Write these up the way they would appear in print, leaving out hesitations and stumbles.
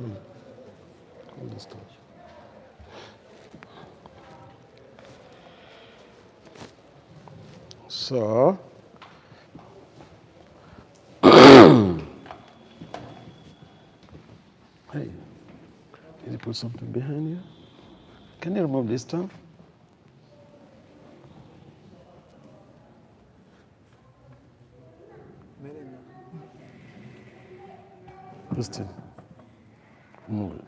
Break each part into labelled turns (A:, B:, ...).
A: All this stuff. So, hey, did you put something behind you? Can you remove this stuff? This thing. Move it.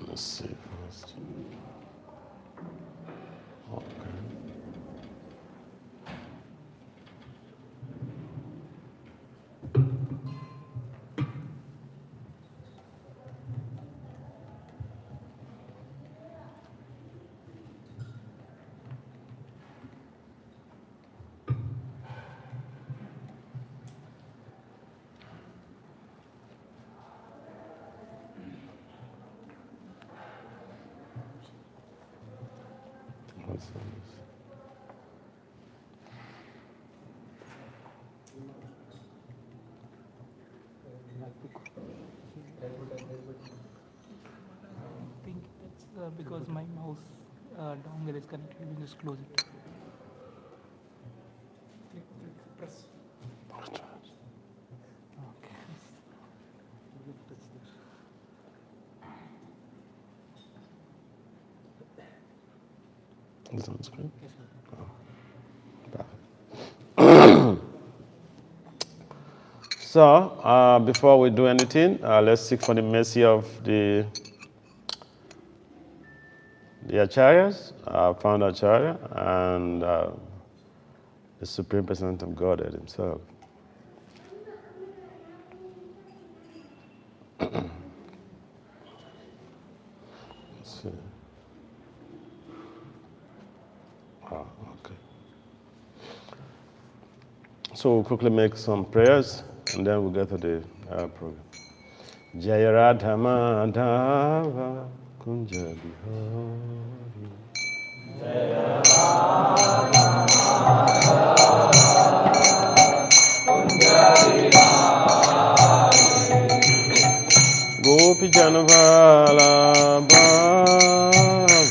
A: Let's see first. Okay. What's this?
B: I think that's because my mouse dongle is connected. You just close it. Press. Okay.
A: Is it on the screen?
B: Yes, sir.
A: Oh. So, before we do anything, let's seek for the mercy of the Acharyas, founder Acharya, and the Supreme Personality of Godhead himself. Let's see. Okay. So we'll quickly make some prayers, and then we'll get to the program. Jaya Radha Madhava Kunja Bihari. Jaya Radha Kunja Bihari. Gopi Janavala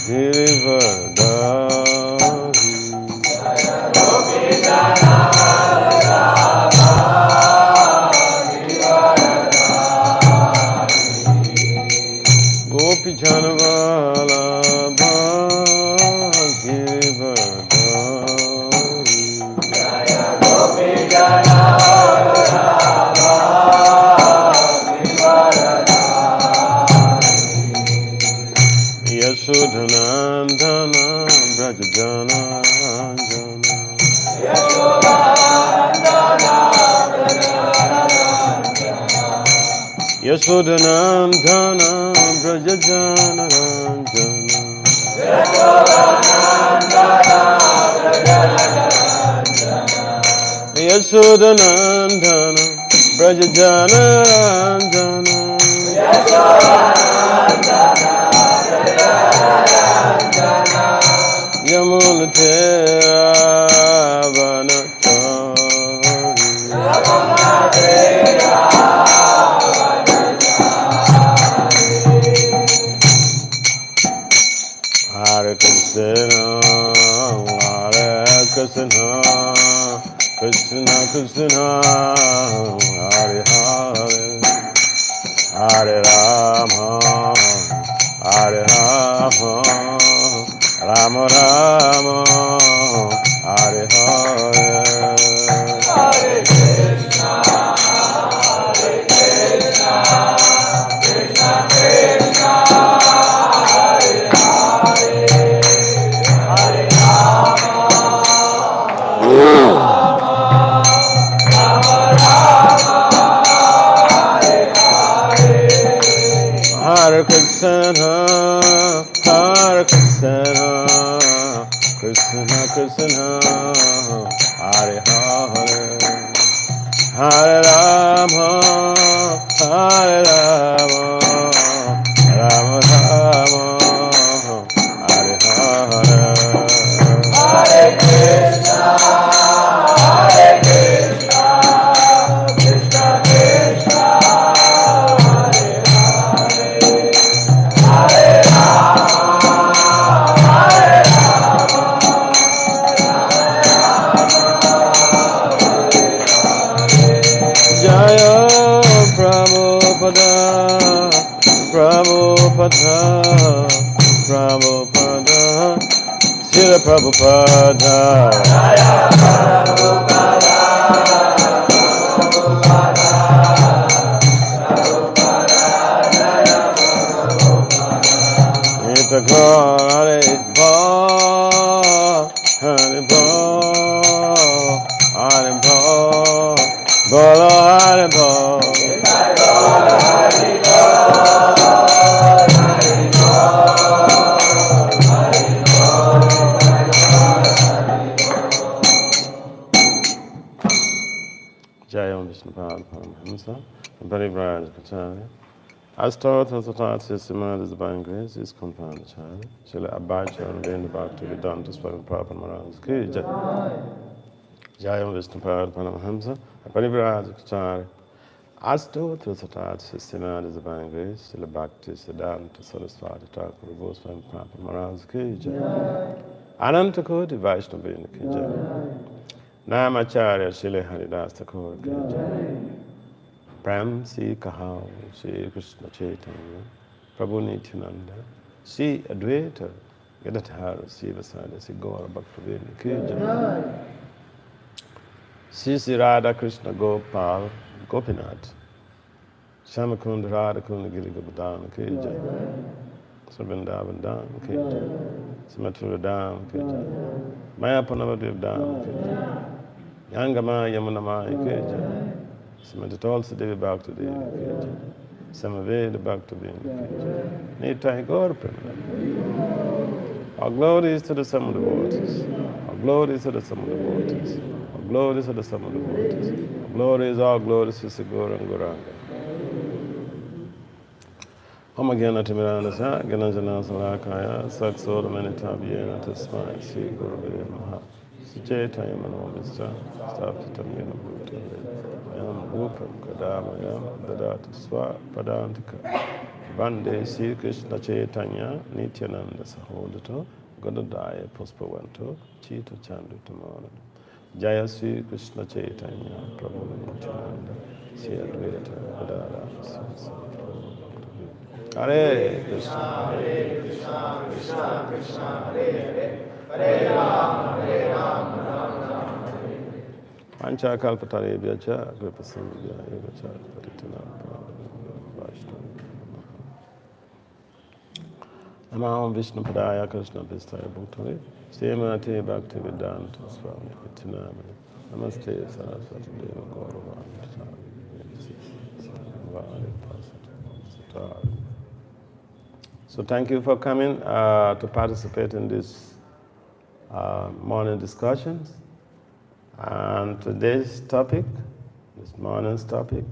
A: Girivardhari. Gopi Gopi Janavala Girivardhari. Jaya Gopi Janavala Girivardhari. Yashodhanandana Brajajana Jana. Yashodhanandana Brajajana Jana. Yashodhanandana Brajajana Jana. Yamunatera Hare Krishna, Hare Krishna, Krishna Krishna, Hare Hare, Hare Rama, Hare Rama, Rama Rama, Hare Hare. Hare Krishna, Hare Krishna, Krishna Krishna, Hare Hare, Hare Rama, Rama Rama, Hare Hare. Hare Krishna, Krishna, Hare Hare, Hare Rama, Hare Rama, Rama Rama, Hare Hare. Hare Krishna, Hare Krishna, Krishna Krishna, Hare Hare, Hare Rama, Hare Rama, Jaya Prabhupada, Prabhupada, Prabhupada, Srila Prabhupada. Jaya Prabhupada, Prabhupada, Prabhupada, Jaya Prabhupada. Nitya Hare Bha, Hare Bha, Hare Bha. Bolo Hare Bo, Bolo Hare Bo, Hare Bo, Hare Bo, Jai Om Vishnu Pad Paramahamsa, Parivraj Kacharya. As taught as the thought system of the divine grace is compound Acharya. Srila Abhacharya and Venda Bhakti Vedanta Swami Prabhupada Maharaj Ki Jai. Jai Om Vishnu Pad Paramahamsa, Parivraj Kacharya. As taught as the thought system of the divine grace, Srila Bhakti Siddhanta Saraswati Thakur Goswami Prabhupada Maharaj Ki Jai. Ananta Koti Vaishnavina Ki Jai. Namacharya Srila Haridas Thakur Ki Jai. Prem Si Kahao Sri Krishna Chaitanya Prabhu Nityananda Si Advaita Gadadhara Si Vasada Si Gaura Bhaktivinoda Ki Jai. Si Radha Krishna Gopal Gopinath Shamakunda Radha Kunda Giri Gopadana Ki Jai. Sabindavan Dham Ki Jai. Samathura Dham Ki Jai. Mayapanavadev Dham Ki Jai. Yangama Yamunamaya Ki Jai. Samadhi Devi Bhakti Devi Ki Jai. Samaveda Bhakti Devi Ki Jai. Nitai Gaur All glory is to the sum of the waters. All glory is to the sum of the waters. All glory is to the sum of the waters. All glory is all glory to Sigura and Goranga. Om Gyana Timirana Ganajana Salakaya Saksora Manitabyena Tasmai Sri Guru Maha Sujeta Yamanamista Staptamina Bhuta Yam Upam Kadamayam Dadata Swa Padantika Bande Sri Krishna Chaitanya Nityananda Sahodato Godadaya Puspavanto Chita Chandu Tamana Jaya Sri Krishna Chaitanya Prabhu Nityananda Sri Advaita Gadara Hare Krishna, Krishna Krishna, Hare Hare, Hare Rama, Rama Rama, Hare Hare. Pancha Kalpatarebhyacha, Kripasindhya, Paritana, Vaishnava. Namaham Vishnu Padaya Krishna Vistaya Bhutale, Srimati Bhakti Vedanta Swami Nitinamani, Namaste Saraswati Deva Gauravani, Vare So thank you for coming to participate in this morning discussions. And today's topic, this morning's topic,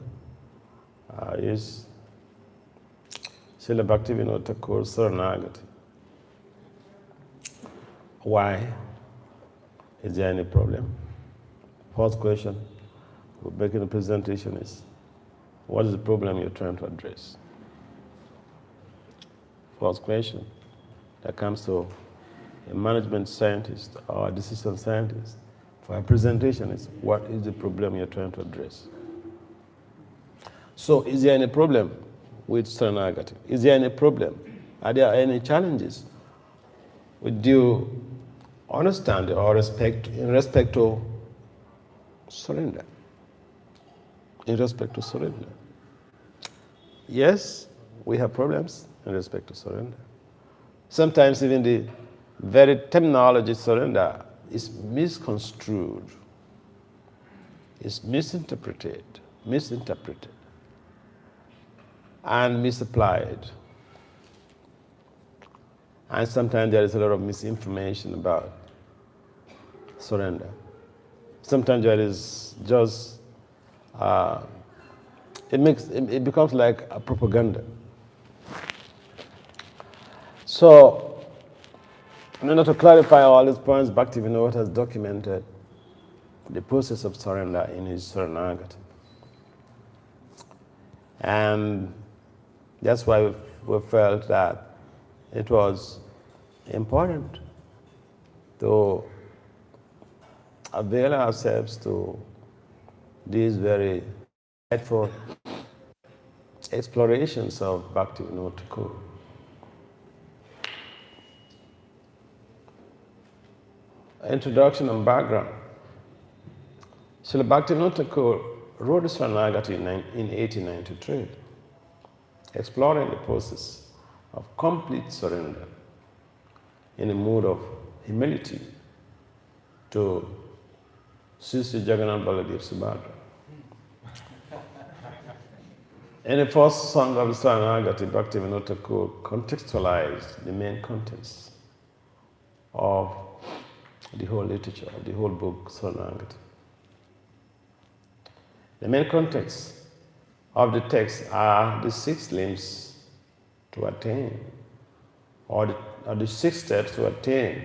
A: is Srila Bhaktivinoda Thakur Saranagati. Why? Is there any problem? First question we're making a presentation is, what is the problem you're trying to address? First question that comes to a management scientist or a decision scientist for a presentation is, what is the problem you're trying to address? So is there any problem with Saranagati? Is there any problem? Are there any challenges with due understanding or respect in respect to surrender? In respect to surrender. Yes, we have problems in respect to surrender. Sometimes even the very terminology surrender is misconstrued, is misinterpreted, and misapplied. And sometimes there is a lot of misinformation about surrender. Sometimes there is just, it becomes like a propaganda. So, in order to clarify all these points, Bhaktivinoda has documented the process of surrender in his Saranagati. And that's why we felt that it was important to avail ourselves to these very insightful explorations of Bhaktivinoda Thakur. Introduction and background. Srila Bhaktivinoda Thakur wrote the Saranagati in 1893, exploring the process of complete surrender in a mood of humility to Sri Jagannath Baladev Subhadra. In the first song of the Saranagati, Bhaktivinoda Thakur contextualized the main contents of the whole literature, the whole book, Saranagati. The main context of the text are the 6 limbs to attain, or the 6 steps to attain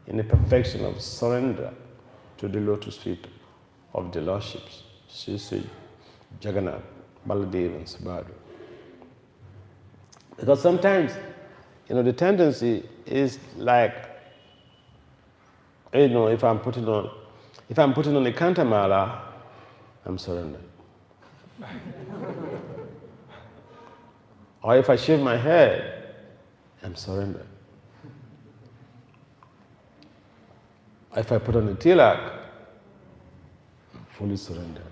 A: in the perfection of surrender to the lotus feet of the Lordships, Sri Jagannath, Baladev and Subhadra. Because sometimes, the tendency is like, if I'm putting on a Kantamala, I'm surrendered. Or if I shave my head, I'm surrendered. If I put on a tilak, I'm fully surrendered.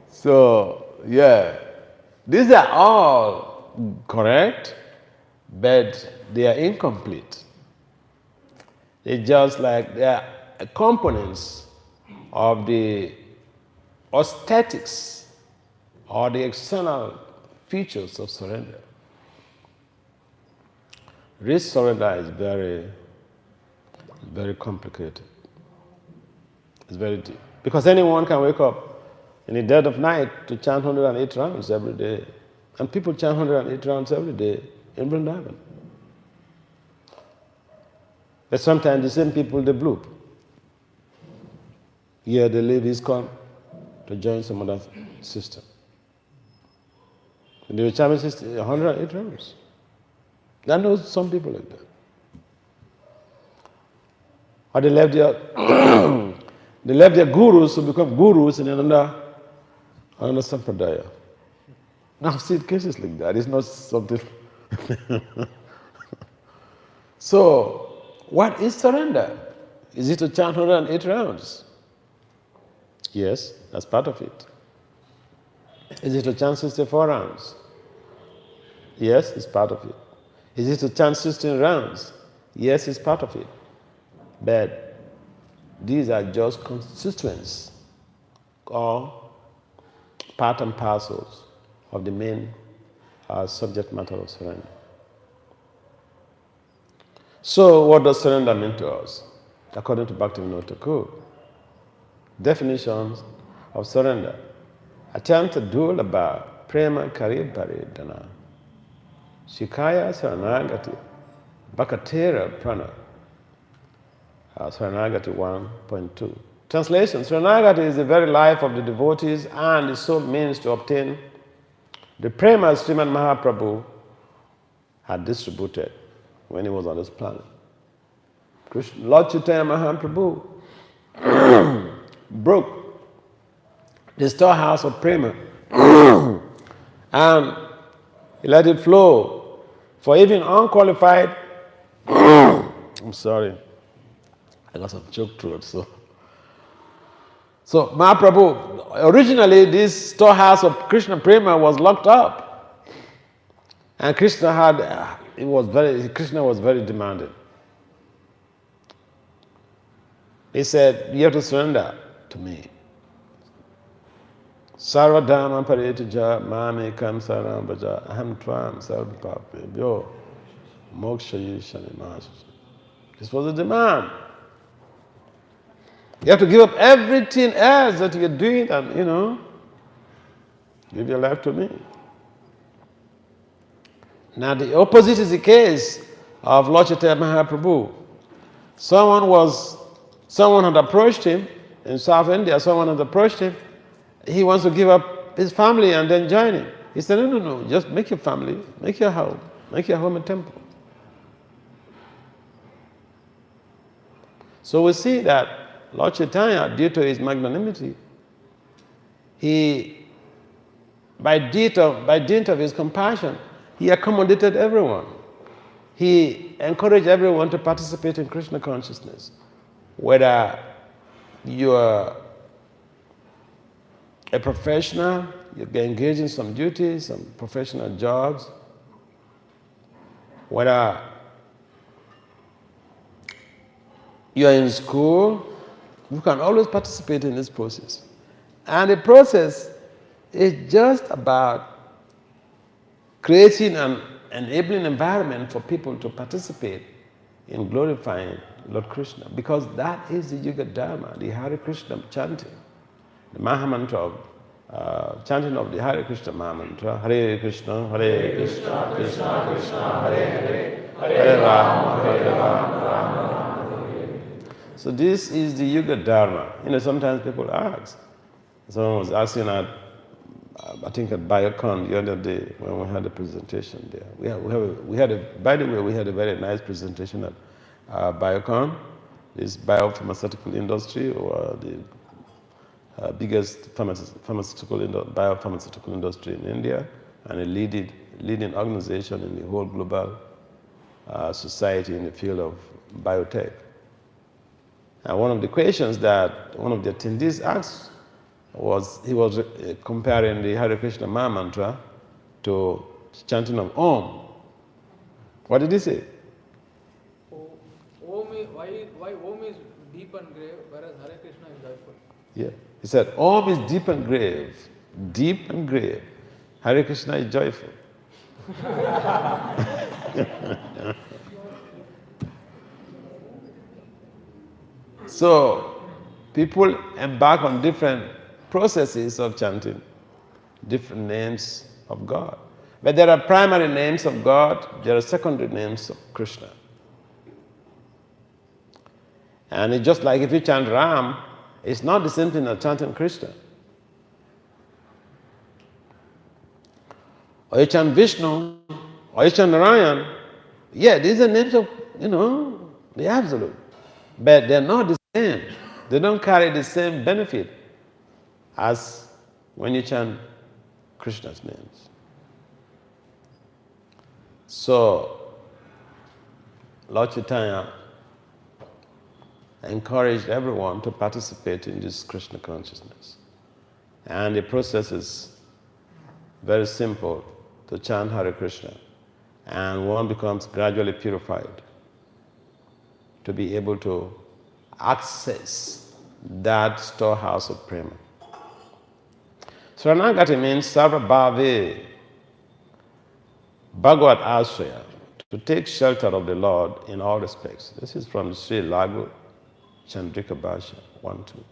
A: So, yeah, these are all correct, but they are incomplete. They're just like they are components of the aesthetics or the external features of surrender. Real surrender is very, very complicated. It's very deep. Because anyone can wake up in the dead of night to chant 108 rounds every day. And people chant 108 rounds every day in Vrindavan. But sometimes the same people, they bloop. Here they leave ISKCON to join some other system. And the chanting system, 108 rounds. I know some people like that. Or they left their gurus to become gurus in another sampradaya. Now I've seen cases like that. It's not something. So, what is surrender? Is it to chant 108 rounds? Yes, that's part of it. Is it to chant 64 rounds? Yes, it's part of it. Is it to chant 16 rounds? Yes, it's part of it. But these are just constituents or part and parcels of the main subject matter of surrender. So, what does surrender mean to us? According to Bhaktivinoda Thakur, definitions of surrender. Athyanta dulabha prema karibhari dana shikaya saranagati bhakatera prana. Saranagati 1.2. Translation: Saranagati is the very life of the devotees and the sole means to obtain the prema Srimad Mahaprabhu had distributed when he was on this planet. Lord Chaitanya Mahaprabhu broke the storehouse of prema and he let it flow for even unqualified. I'm sorry, I got some choked throat. So Mahaprabhu, originally this storehouse of Krishna prema was locked up, and Krishna was very demanding. He said, "You have to surrender to me." Sarvadharma parituja mame kam saram bhaja aham tvam sarvapapebhyo mokshayi shanimasa. This was the demand. You have to give up everything else that you're doing and, give your life to me. Now the opposite is the case of Lord Chaitanya Mahaprabhu. Someone had approached him in South India, someone had approached him. He wants to give up his family and then join him. He said, no, just make your family, make your home a temple. So we see that Lord Chaitanya, due to his magnanimity, he, by dint of his compassion, he accommodated everyone. He encouraged everyone to participate in Krishna consciousness, whether you are a professional, you get engaged in some duties, some professional jobs, whether you are in school, you can always participate in this process. And the process is just about creating an enabling environment for people to participate in glorifying Lord Krishna, because that is the Yuga Dharma, the Hare Krishna chanting. The Mahamantra of chanting of the Hare Krishna Mahamantra, Hare Krishna, Krishna Krishna, Hare Hare, Hare Rama, Rama Hare. So this is the Yuga Dharma. Sometimes people ask. Someone was asking at, I think at Biocon the other day when we had a presentation there. By the way, we had a very nice presentation at Biocon, this biopharmaceutical industry, or the biggest biopharmaceutical industry in India, and a leading organization in the whole global society in the field of biotech. And one of the questions that one of the attendees asked was, he was comparing the Hare Krishna Maha Mantra to chanting of Om. What did he say?
C: Why Om is deep and grave, whereas Hare Krishna is joyful?
A: Yeah. He said, Om is deep and grave. Deep and grave. Hare Krishna is joyful. So, people embark on different processes of chanting, different names of God. But there are primary names of God, there are secondary names of Krishna. And it's just like if you chant Ram, it's not the same thing as chanting Krishna. Or you chant Vishnu, or you chant Narayan. Yeah, these are names of, the absolute. But they're not the same. They don't carry the same benefit as when you chant Krishna's names. So, Lord Chaitanya encouraged everyone to participate in this Krishna consciousness. And the process is very simple, to chant Hare Krishna. And one becomes gradually purified to be able to access that storehouse of prema. Saranagati means Sarva Bhave, Bhagavad Ashraya, to take shelter of the Lord in all respects. This is from Sri Laghu Chandrika Bhasha 1-2.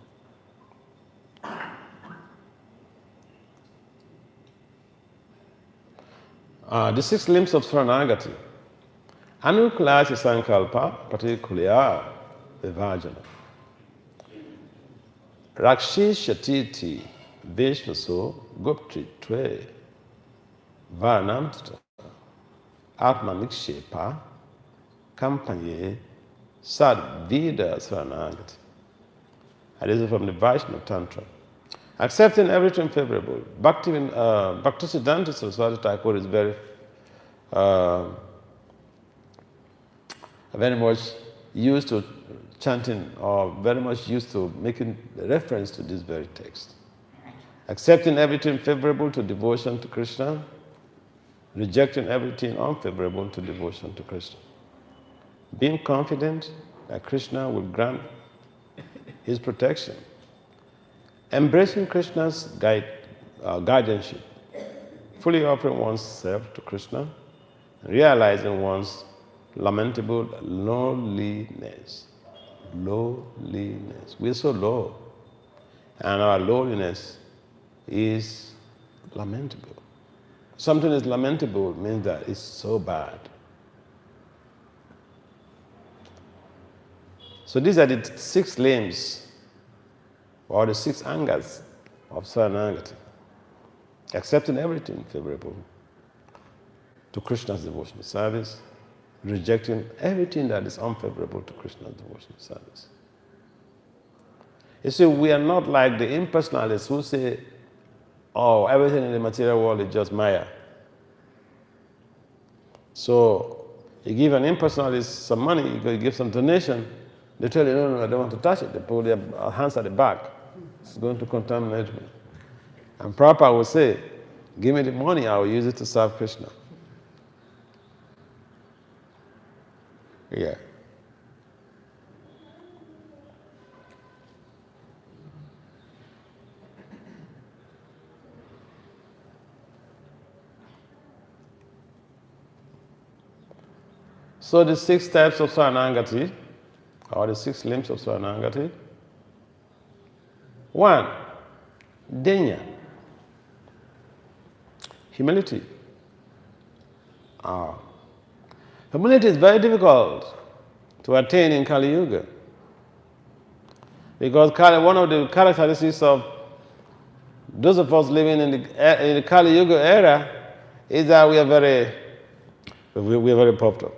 A: The 6 limbs of Saranagati. Anukulati Sankalpa, particular Vivajana. Rakshi Shatiti Veshvaso Gupti Twe Varnamta Atmanikshepa Kampanye Sad Vida Saranagati. And this is from the Vaishnava Tantra. Accepting everything favorable. Bhaktisiddhanta Saraswati Thakur is very much used to chanting, or very much used to making reference to this very text. Accepting everything favorable to devotion to Krishna, rejecting everything unfavorable to devotion to Krishna. Being confident that Krishna will grant his protection. Embracing Krishna's guardianship, fully offering oneself to Krishna, realizing one's lamentable lowliness. Lowliness. We're so low, and our lowliness is lamentable. Something is lamentable means that it's so bad. So these are the 6 limbs or the 6 angas of Saranagati. Accepting everything favorable to Krishna's devotional service, rejecting everything that is unfavorable to Krishna's devotional service. You see, we are not like the impersonalists who say, oh, everything in the material world is just Maya. So you give an impersonalist some money, you give some donation, they tell you, no, I don't want to touch it. They put their hands at the back. It's going to contaminate me. And Prabhupada will say, give me the money, I will use it to serve Krishna. Yeah. So the 6 types of Saranagati, or the 6 limbs of Saranagati. 1, Denya, humility. Humility is very difficult to attain in Kali Yuga. Because one of the characteristics of those of us living in the Kali Yuga era is that we are very puffed up.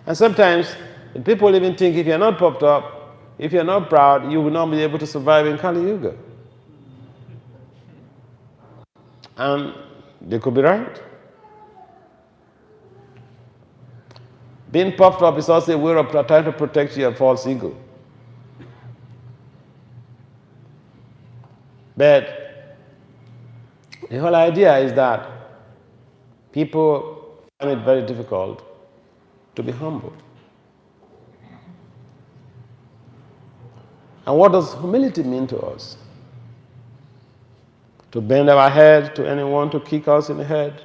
A: And sometimes people even think if you're not puffed up, if you're not proud, you will not be able to survive in Kali Yuga. And they could be right. Being puffed up is also a way of trying to protect your false ego. But the whole idea is that people find it very difficult to be humble. And what does humility mean to us? To bend our head to anyone to kick us in the head?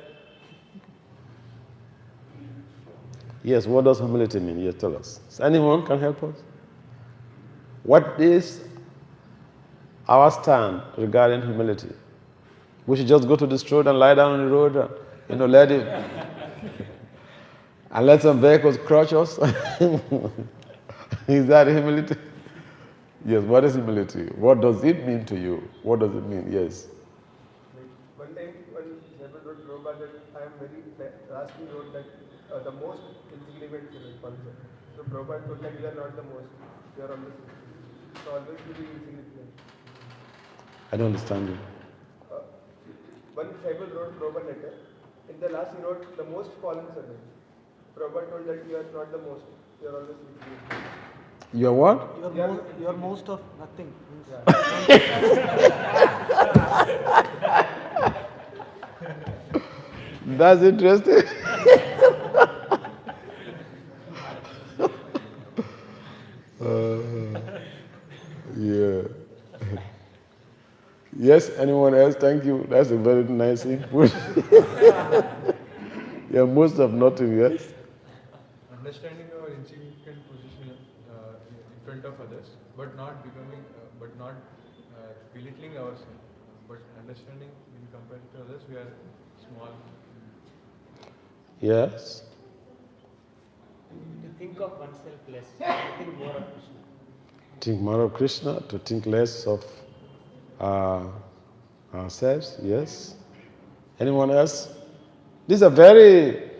A: Yes, what does humility mean? Yes, tell us. Anyone can help us? What is our stand regarding humility? We should just go to this road and lie down on the road and, let it, and let some vehicles crush us? Is that humility? Yes, what is humility? What does it mean to you? What does it mean? Yes.
D: One time, when Shabbat wrote Prabhupada that I am very, last he wrote that the most insignificant person. So Prabhupada told that you are not the most, you are on the sixth. So always to be insignificant.
A: I don't understand you.
D: One Shabbat wrote Prabhupada letter. In the last he wrote the most fallen servant. Prabhupada told that you are not the most, you are always insignificant.
A: You're what?
B: You're most of nothing.
A: That's interesting. Yeah. Yes, anyone else? Thank you. That's a very nice input. You're most of nothing, yes?
E: Understanding our insignificant position in front of others, but not becoming, belittling ourselves, but understanding in comparison to others, we are small.
A: Yes.
F: To think of oneself less, to think more of Krishna.
A: Think more of Krishna, to think less of ourselves, yes. Anyone else? These are very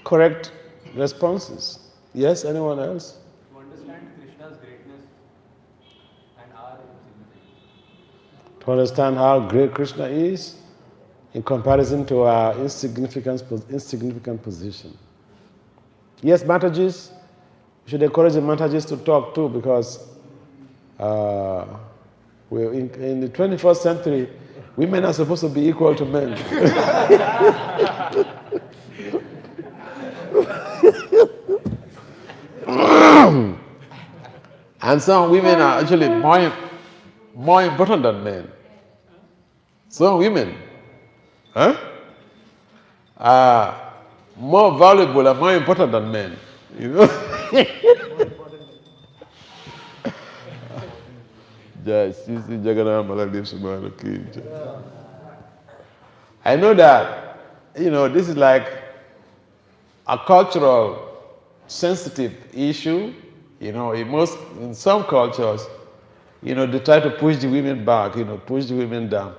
A: correct responses. Yes, anyone else?
F: To understand Krishna's greatness and our insignificance.
A: To understand how great Krishna is in comparison to our insignificant position. Yes, Matajis, we should encourage the Matajis to talk too, because we're in the 21st century, women are supposed to be equal to men. And some women are actually more important than men.
G: Some women are more valuable and more important than men. You know? I know that, this is like a cultural sensitive issue. In some cultures, they try to push the women back, push the women down.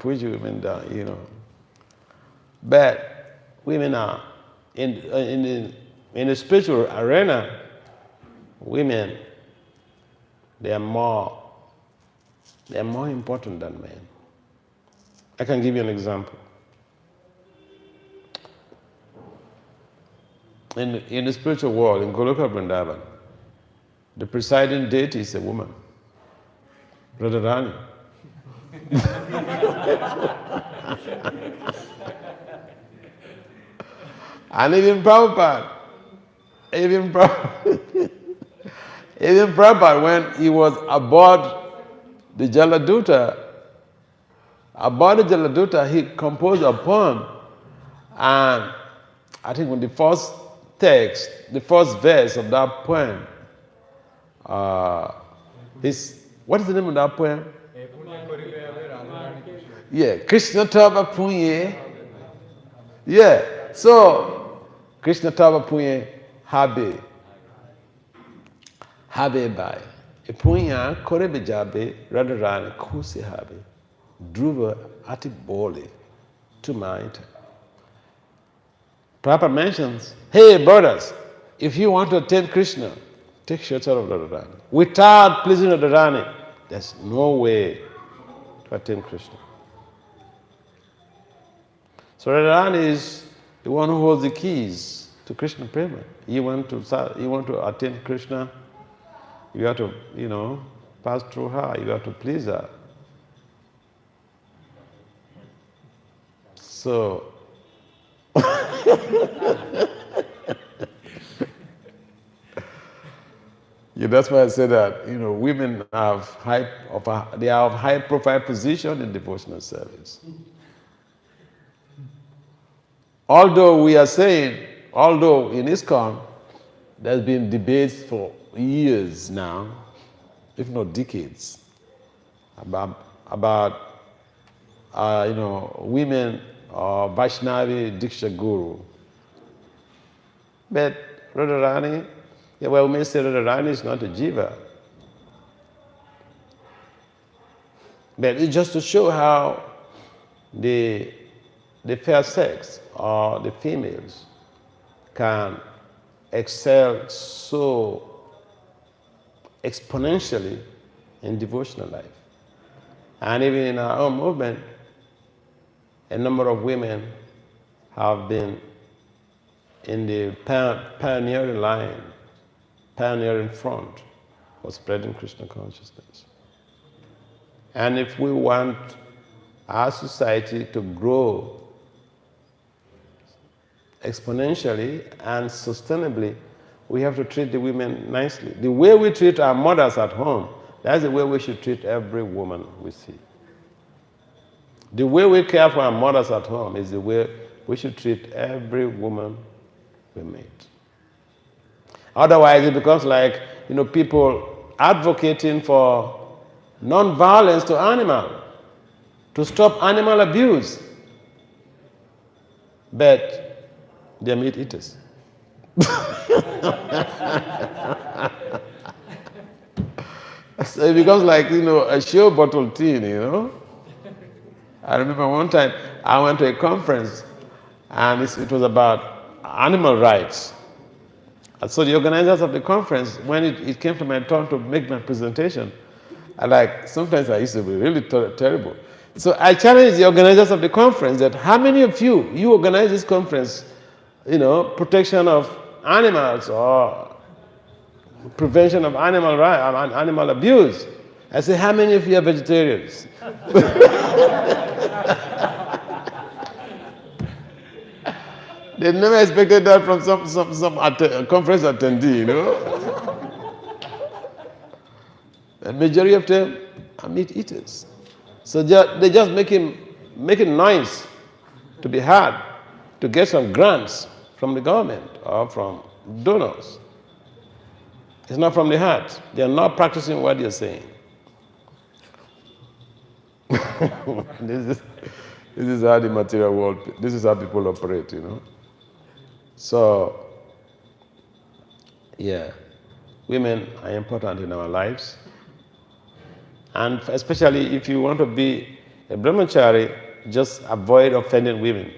G: But women are, in the spiritual arena, women, they are more important than men. I can give you an example. In the spiritual world, in Goloka Vrindavan, the presiding deity is a woman, Radharani. And even Prabhupada, when he was aboard the Jaladuta, he composed a poem, and I think when the first text, the first verse of that poem, what is the name of that poem? Yeah, Krishna Tava Punye. Yeah, so Krishna Tava Punye Habe Bai. Punya Korebe Jabe Radharani Kusi Habe Druva Ati Bole to mind. Prabhupada mentions, hey brothers, if you want to attain Krishna, take shelter of Radharani. Without pleasing Radharani, there's no way to attain Krishna. So Radharani is the one who holds the keys to Krishna Prema. You want to attain Krishna, you have to, pass through her, you have to please her. So, that's why I say that, women have they are of high profile position in devotional service. Although we are saying, in ISKCON, there's been debates for years now, if not decades, about women or Vaishnavi Diksha Guru. But Radharani, we may say Radharani is not a jiva. But it's just to show how the fair sex or the females can excel so exponentially in devotional life. And even in our own movement, a number of women have been in the pioneering line, pioneering front for spreading Krishna consciousness. And if we want our society to grow exponentially and sustainably, we have to treat the women nicely. The way we treat our mothers at home, that's the way we should treat every woman we see. The way we care for our mothers at home is the way we should treat every woman we meet. Otherwise, it becomes like, people advocating for non-violence to animals, to stop animal abuse. But they're meat eaters. So it becomes like, a show bottle tin, I remember one time I went to a conference and it was about animal rights. And so the organizers of the conference, when it came to my turn to make my presentation, sometimes I used to be really terrible. So I challenged the organizers of the conference that how many of you organize this conference, protection of animals or prevention of animal abuse. I said, how many of you are vegetarians? They never expected that from some conference attendee, The majority of them are meat eaters. So they're just making making noise to be heard, to get some grants from the government or from donors. It's not from the heart. They are not practicing what you're saying. This is how the material world, this is how people operate, you know. So, yeah, women are important in our lives. And especially if you want to be a brahmachari, just avoid offending women.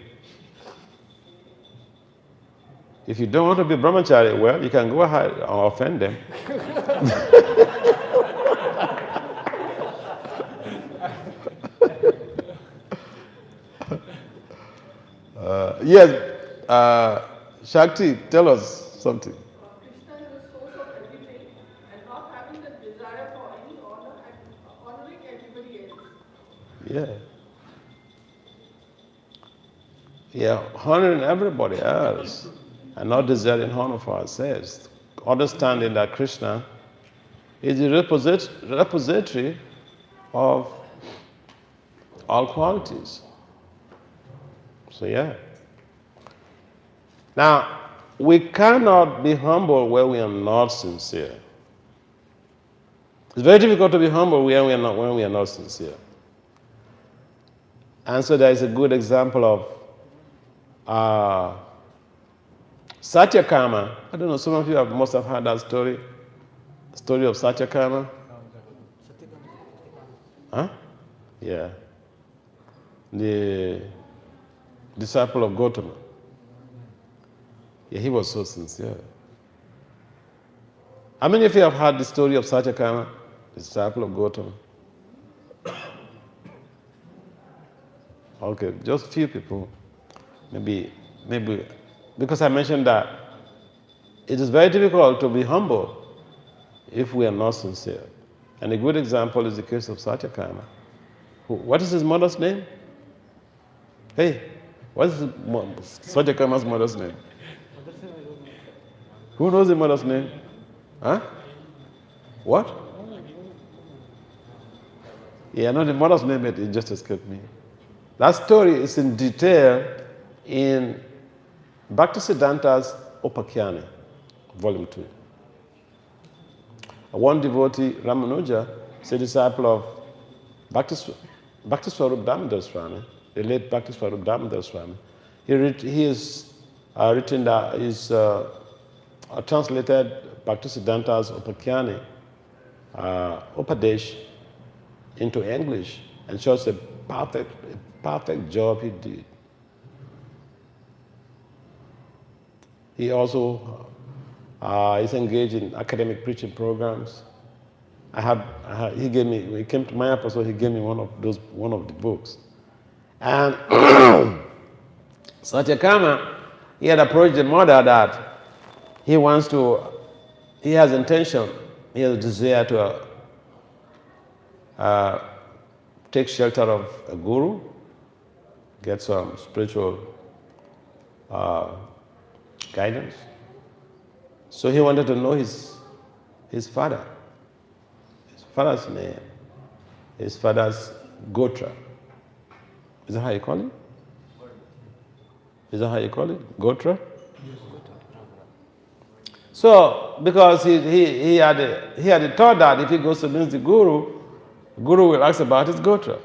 G: If you don't want to be brahmachari, well, you can go ahead and offend them. Yes, Shakti, tell us something.
H: Krishna is the source of everything and not having the desire for any honor and honoring everybody else.
G: Yeah. Yeah, honoring everybody else and not desiring honor for ourselves. Understanding that Krishna is the repository of all qualities. So, yeah. Now, we cannot be humble where we are not sincere. It's very difficult to be humble when we are not sincere. And so there is a good example of Satyakama. I don't know, some of you must have heard that story. The story of Satyakama. Huh? Yeah. The disciple of Gautama. Yeah, he was so sincere. How many of you have heard the story of Satyakama, the disciple of Gautama? Okay, just few people. Maybe, because I mentioned that it is very difficult to be humble if we are not sincere. And a good example is the case of Satyakama. What is his mother's name? Hey, what is Satyakama's mother's name? Who knows the mother's name? Huh? What? Yeah, I know the mother's name, but it just escaped me. That story is in detail in Bhaktisiddhanta's Upakyani, Volume 2. One devotee, Ramanuja, is a disciple of Bhaktiswarup Damodar Swami, the late Bhaktiswarup Damodar Swami. He is written that is translated Bhaktisiddhanta's Upakyani, Upadesh, into English, and shows a perfect job he did. He also is engaged in academic preaching programs. He came to my episode, he gave me one of the books. And Satyakama, he had approached the mother that he has intention, he has a desire to take shelter of a guru, get some spiritual guidance. So he wanted to know his father, his father's name, his father's gotra. Is that how you call it? Is that how you call it? Gotra? So, because he had a thought that if he goes to meet the guru will ask about his gotra.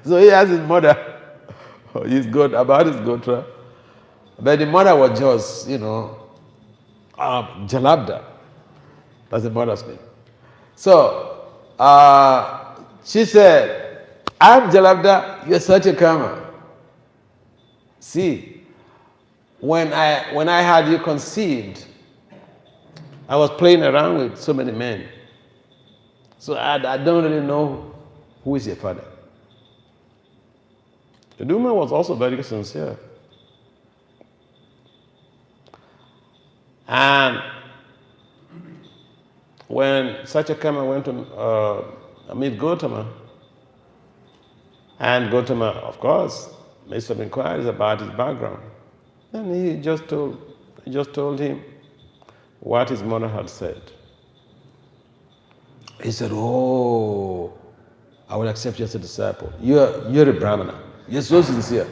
G: So he asked his mother about his gotra. But the mother was just, Jalabda. That's the mother's name. So she said, I'm Jalabda, you're Satyakama. See, when I had you conceived, I was playing around with so many men. So I don't really know who is your father. The woman was also very sincere. And when Satyakama went to meet Gautama, and Gautama, of course, made some inquiries about his background, and he just told him what his mother had said. He said, "Oh, I will accept you as a disciple. You're a Brahmana. You're so sincere.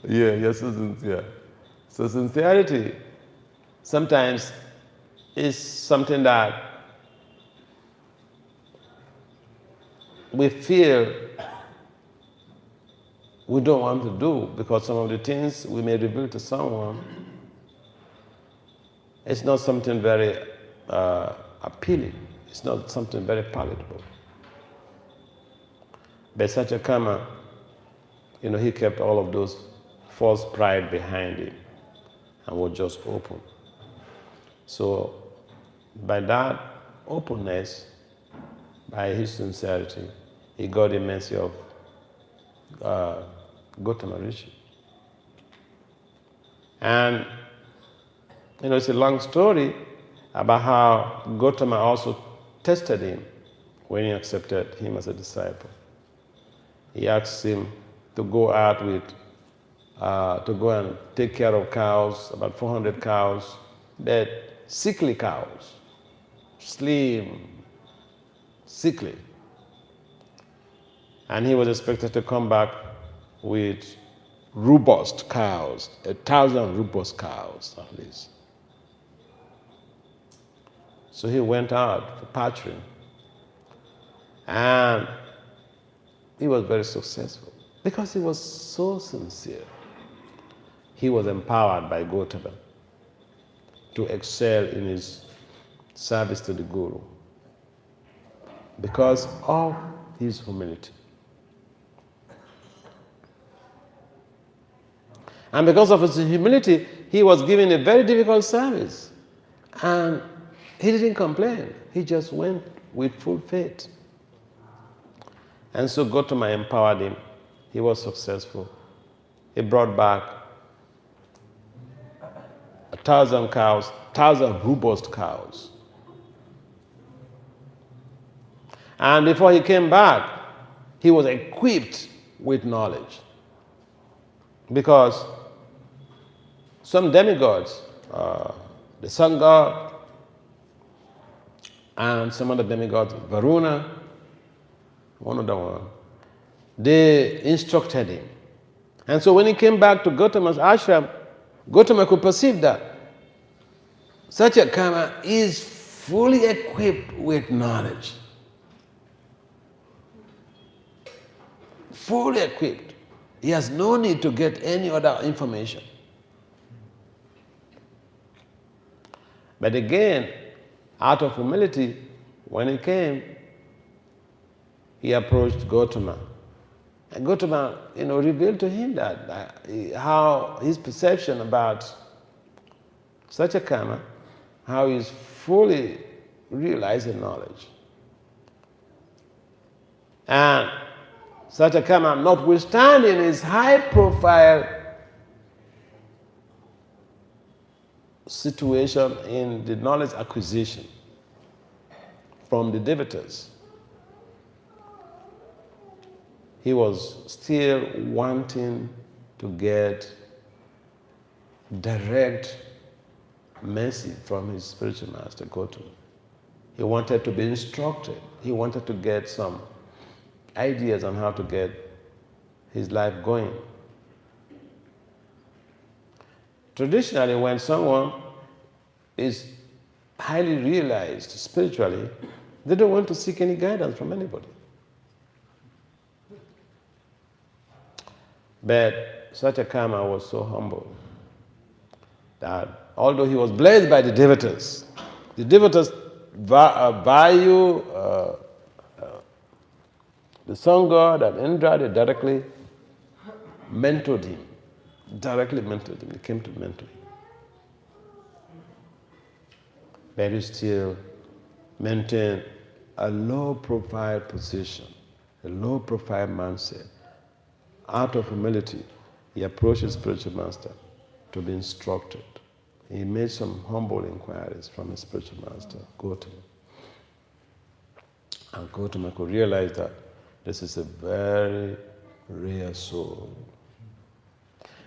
G: Yeah, you're so sincere. So sincerity sometimes is something that we feel we don't want to do because some of the things we may reveal to someone, it's not something very appealing. It's not something very palatable. But such a karma, he kept all of those false pride behind him and was just open. So by that openness, by his sincerity, he got the mercy of Gautama Rishi. And it's a long story about how Gautama also tested him when he accepted him as a disciple. He asked him to go out to go and take care of cows, about 400 cows, but sickly cows, slim, sickly. And he was expected to come back with robust cows, 1,000 robust cows at least. So he went out for pasturing, and he was very successful because he was so sincere. He was empowered by Gautama to excel in his service to the Guru because of his humility. And because of his humility, he was given a very difficult service. And he didn't complain. He just went with full faith. And so Gautama empowered him. He was successful. He brought back 1,000 cows, 1,000 robust cows. And before he came back, he was equipped with knowledge. Because some demigods, the sun god, and some other demigods, Varuna, one other one, they instructed him. And so when he came back to Gautama's ashram, Gautama could perceive that such a karma is fully equipped with knowledge. Fully equipped. He has no need to get any other information. But again, out of humility, when he came, he approached Gautama. And Gautama, revealed to him that how his perception about such a karma, how he's fully realizing knowledge. And such a karma, notwithstanding his high-profile situation in the knowledge acquisition from the devotees, he was still wanting to get direct mercy from his spiritual master, Gautama. He wanted to be instructed. He wanted to get some ideas on how to get his life going. Traditionally, when someone is highly realized spiritually, they don't want to seek any guidance from anybody. But such a karma was so humble that although he was blessed by the devotees value the sun god and Indra, they directly mentored him. They came to mentor him. But he still maintained a low-profile position, a low-profile mindset. Out of humility, he approached his spiritual master to be instructed. He made some humble inquiries from his spiritual master, Gautama. And Gautama could realize that this is a very rare soul.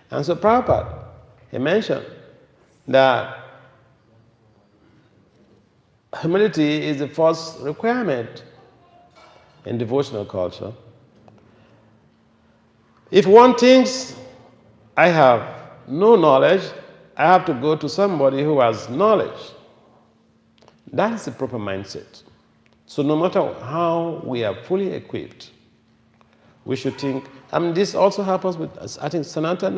G: And so Prabhupada, he mentioned that humility is the first requirement in devotional culture. If one thinks, I have no knowledge, I have to go to somebody who has knowledge. That is the proper mindset. So no matter how we are fully equipped, we should think, this also happens with, I think, Sanatan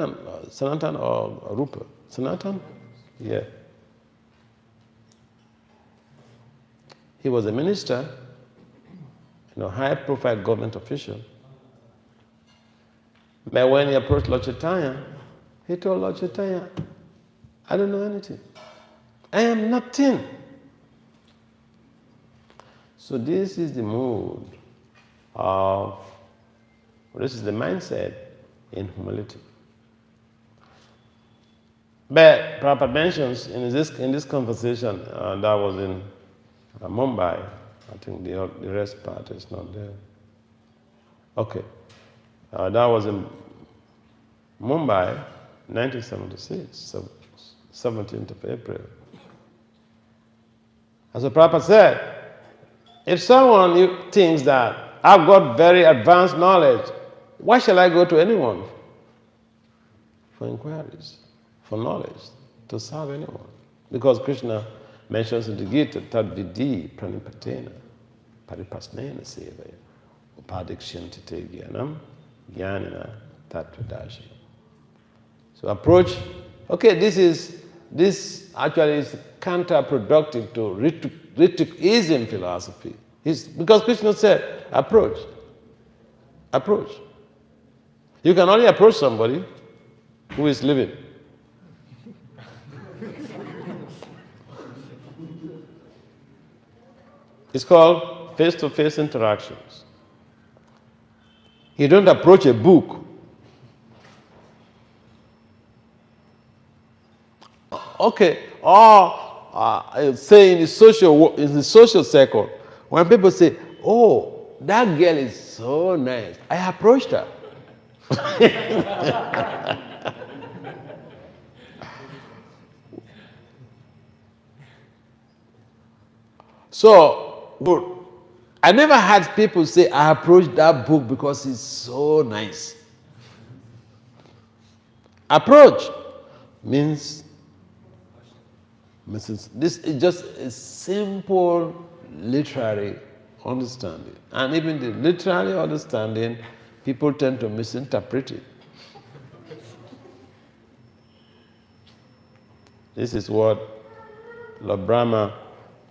G: or Rupa. Sanatan? Yeah. He was a minister, high-profile government official. But when he approached Lord Chaitanya, he told Lord Chaitanya, I don't know anything. I am nothing. So this is the mood this is the mindset in humility. But Prabhupada mentions in this conversation, that was in Mumbai, I think the rest part is not there. Okay. That was in Mumbai, 1976, 17th of April. As the Prabhupada said, if someone thinks that I've got very advanced knowledge, why shall I go to anyone for inquiries, for knowledge, to serve anyone? Because Krishna mentions in the Gita, tad vidi pranipatena, paripasnena sevaya, upadikshanti te jnanam, jnanina tattvadashi. So approach, okay, this actually is counterproductive to Ritukism philosophy. Because Krishna said, approach. Approach. You can only approach somebody who is living. It's called face-to-face interactions. You don't approach a book. Okay, or say in the social circle, when people say, oh, that girl is so nice, I approached her. So, I never had people say, I approached that book because it's so nice. Approach means this is just a simple literary understanding. And even the literary understanding, people tend to misinterpret it. This is what Lord Brahma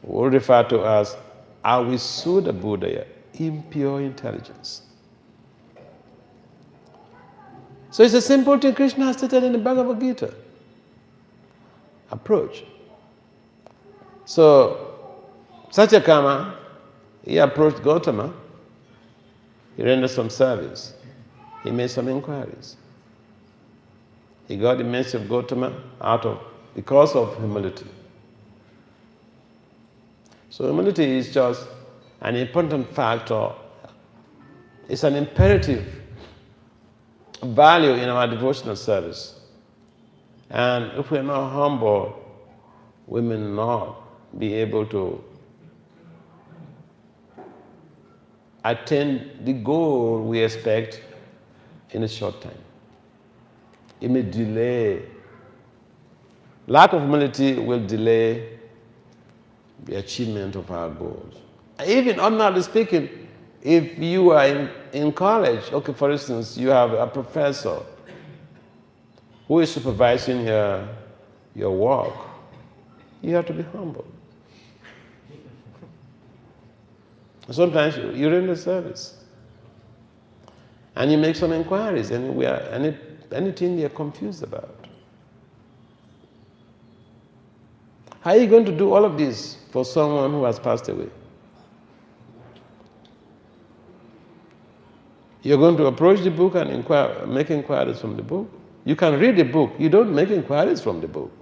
G: will refer to as Avisuddha Buddhaya, impure intelligence. So it's a simple thing Krishna has stated in the Bhagavad Gita. Approach. So, Satyakama, he approached Gautama, he rendered some service, he made some inquiries. He got the message of Gautama because of humility. So humility is just an important factor, it's an imperative value in our devotional service. And if we're not humble, we may not be able to attain the goal we expect in a short time. It may delay. Lack of humility will delay the achievement of our goals. Even ordinarily speaking, if you are in college, okay, for instance, you have a professor who is supervising your work, you have to be humble. Sometimes you're in the service and you make some inquiries and anything you're confused about. How are you going to do all of this for someone who has passed away? You're going to approach the book and make inquiries from the book. You can read the book. You don't make inquiries from the book.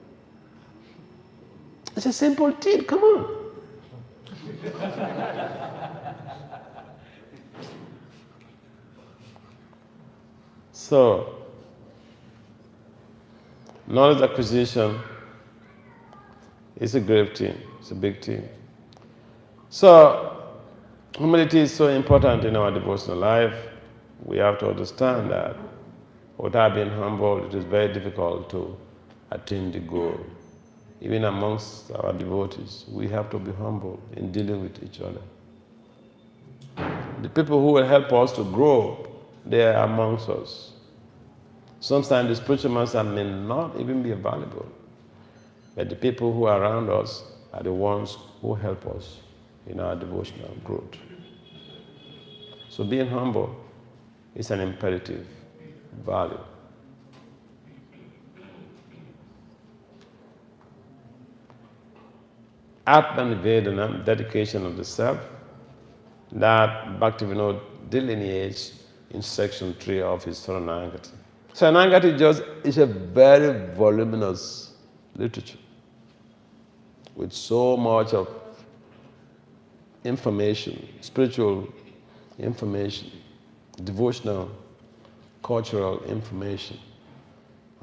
G: It's a simple thing. Come on. So, knowledge acquisition is a grave thing. It's a big thing.
A: So, humility is so important in our devotional life. We have to understand that without being humble, it is very difficult to attain the goal. Even amongst our devotees, we have to be humble in dealing with each other. The people who will help us to grow, they are amongst us. Sometimes the spiritual master may not even be available, but the people who are around us are the ones who help us in our devotional growth. So being humble is an imperative value. Atma-nivedana, dedication of the self, that Bhaktivinoda delineates in section 3 of his Saranagati. Saranagati is a very voluminous literature with so much of information, spiritual information, devotional, cultural information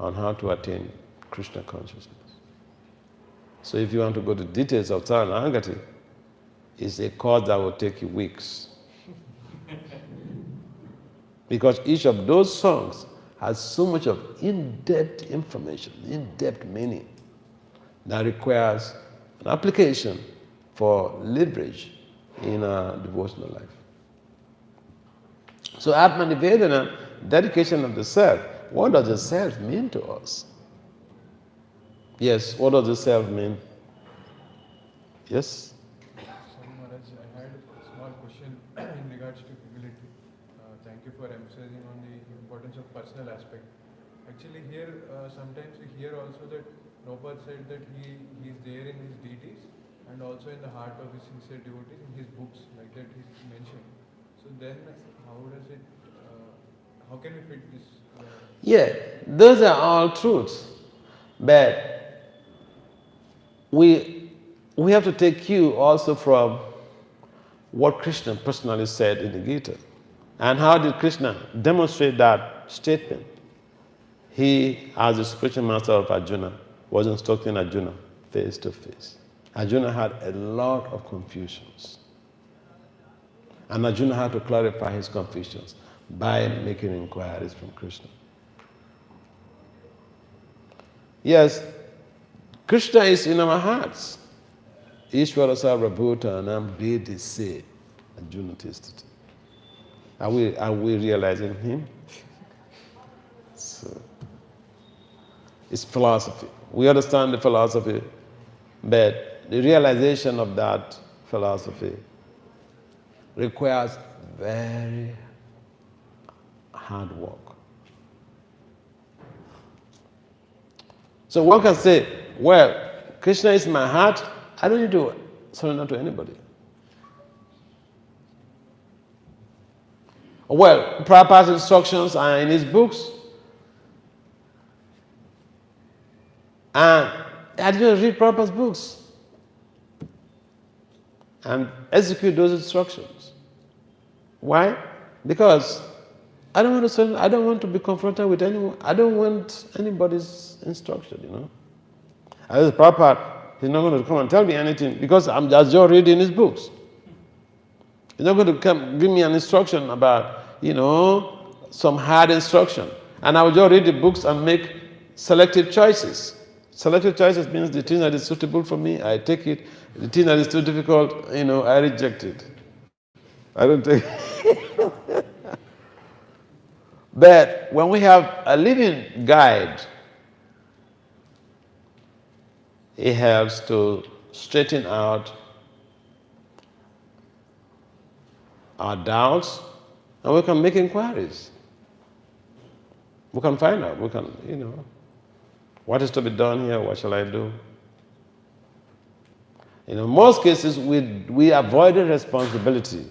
A: on how to attain Krishna consciousness. So if you want to go to details of Saranagati, it's a course that will take you weeks. Because each of those songs has so much of in-depth information, in-depth meaning that requires an application for leverage in our devotional life. So Atma-nivedana, dedication of the self. What does the self mean to us? Yes, what does the self mean? Yes?
E: Swami Maharaj, I had a small question in regards to humility. Thank you for emphasizing on the importance of personal aspect. Actually, here sometimes we hear also that Prabhupada said that he is there in his deities and also in the heart of his sincere devotees in his books, like that he's mentioned. So then, how does it? How can we fit this?
A: Yeah, those are all truths, but we have to take cue also from what Krishna personally said in the Gita. And how did Krishna demonstrate that statement? He, as the spiritual master of Arjuna, was instructing Arjuna face to face. Arjuna had a lot of confusions. And Arjuna had to clarify his confusions by making inquiries from Krishna. Yes, Krishna is in our hearts. Ishvara sarvabhutanam vedi se, Arjuna tested. Are we realizing him? So, it's philosophy. We understand the philosophy, but the realization of that philosophy requires very hard work. So one can say, well, Krishna is in my heart, I don't need to surrender to anybody. Well, Prabhupada's instructions are in his books. And I just read Prabhupada's books and execute those instructions. Why? Because I don't want to surrender, I don't want to be confronted with anyone. I don't want anybody's instruction, you know. As Prabhupada, he's not going to come and tell me anything because I'm just reading his books. He's not going to come give me an instruction about, some hard instruction. And I will just read the books and make selective choices. Selective choices means the thing that is suitable for me, I take it. The thing that is too difficult, I reject it. I don't take it. But when we have a living guide, it helps to straighten out our doubts, and we can make inquiries. We can find out, what is to be done here, what shall I do? In most cases, we avoid responsibility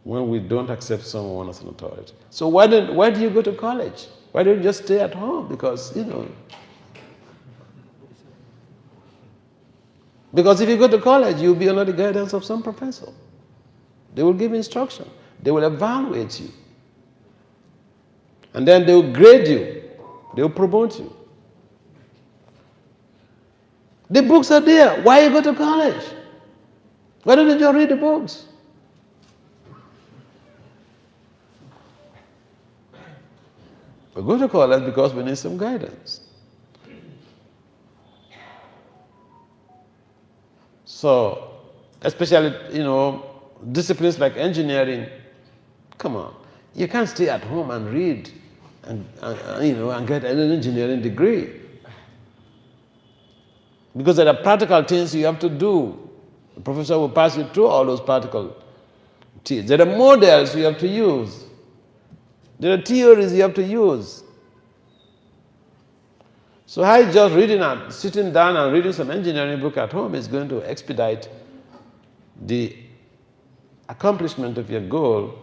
A: when we don't accept someone as an authority. So why do you go to college? Why don't you just stay at home? Because, Because if you go to college, you'll be under the guidance of some professor. They will give instruction. They will evaluate you. And then they will grade you. They will promote you.
G: The books are there. Why you go to college? Why don't you just read the books? We go to college because we need some guidance. So, especially, disciplines like engineering, come on. You can't stay at home and read and get an engineering degree. Because there are practical things you have to do. The professor will pass you through all those practical things. There are models you have to use. There are theories you have to use. So how just sitting down and reading some engineering book at home is going to expedite the accomplishment of your goal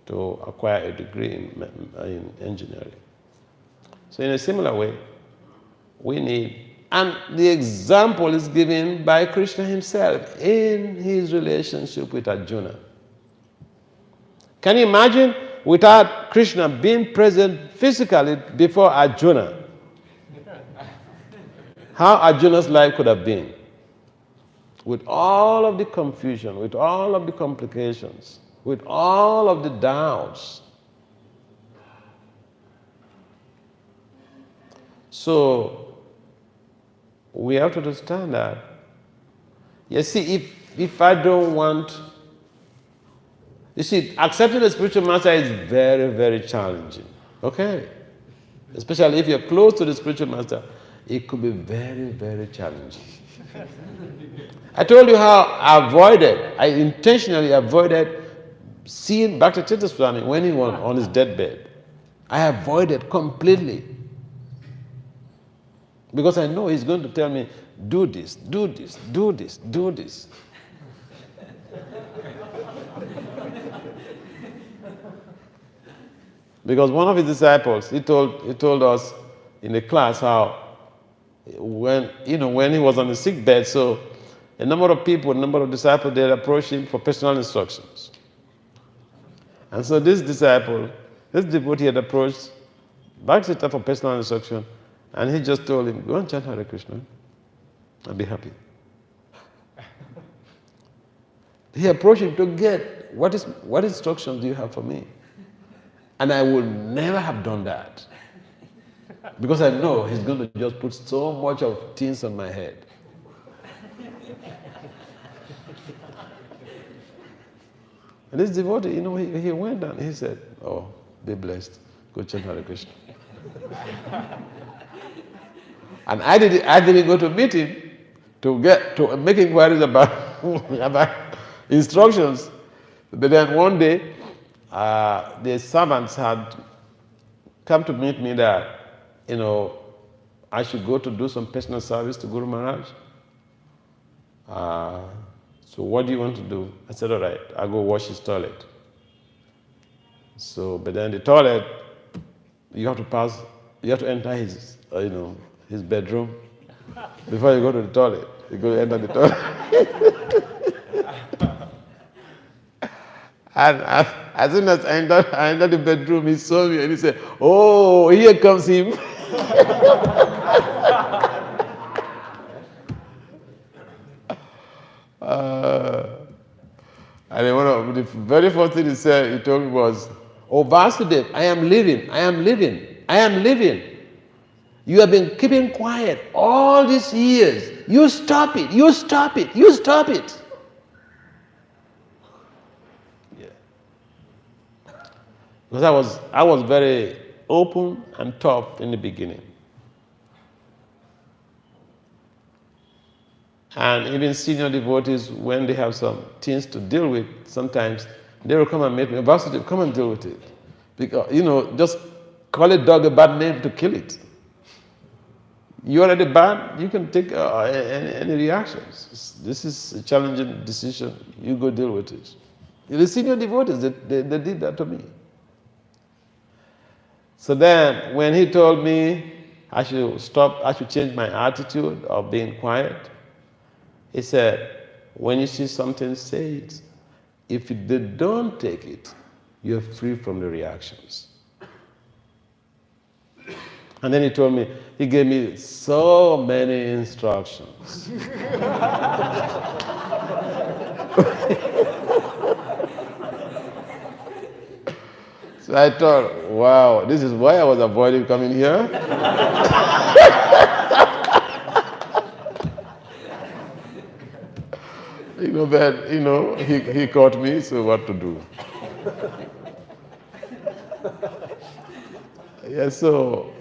G: to acquire a degree in engineering. So in a similar way, we need, and the example is given by Krishna himself in his relationship with Arjuna. Can you imagine without Krishna being present physically before Arjuna, how Arjuna's life could have been? With all of the confusion, with all of the complications, with all of the doubts. So, we have to understand that. You see, if I don't want, you see, accepting a spiritual master is very, very challenging. Okay? Especially if you're close to the spiritual master, it could be very, very challenging. I told you how I intentionally avoided seeing Bhakti Swami when he was on his deathbed. I avoided completely. Because I know he's going to tell me, do this, do this, do this, do this. Because one of his disciples, he told us in the class how when he was on the sick bed, so a number of disciples, they approached him for personal instructions. And so this devotee had approached Bhakti for personal instruction, and he just told him, go and chant Hare Krishna and be happy. He approached him to get, what instructions do you have for me? And I would never have done that. Because I know he's going to just put so much of things on my head. And this devotee, he went down, he said, oh, be blessed, go chant Hare Krishna. And I didn't go to meet him to make inquiries about, about instructions. But then one day, the servants had come to meet me that, I should go to do some personal service to Guru Maharaj. So what do you want to do? I said, all right, I'll go wash his toilet. So, but then the toilet, you have to enter his, his bedroom before you go to the toilet. You go to enter the toilet. And as soon as I entered the bedroom, he saw me and he said, oh, here comes him. And one of the very first thing he told me was, oh, Vasudev, I am leaving. You have been keeping quiet all these years. You stop it. Yeah. Because I was very open and tough in the beginning. And even senior devotees, when they have some things to deal with, sometimes they will come and meet me. Vasudev, come and deal with it. Because, just call a dog a bad name to kill it. You're already bad, you can take any reactions. This is a challenging decision. You go deal with it. The senior devotees, they did that to me. So then, when he told me I should change my attitude of being quiet, he said, when you see something, say it. If they don't take it, you're free from the reactions. And then he told me, he gave me so many instructions. So I thought, wow, this is why I was avoiding coming here. But he caught me, so what to do? Yeah, so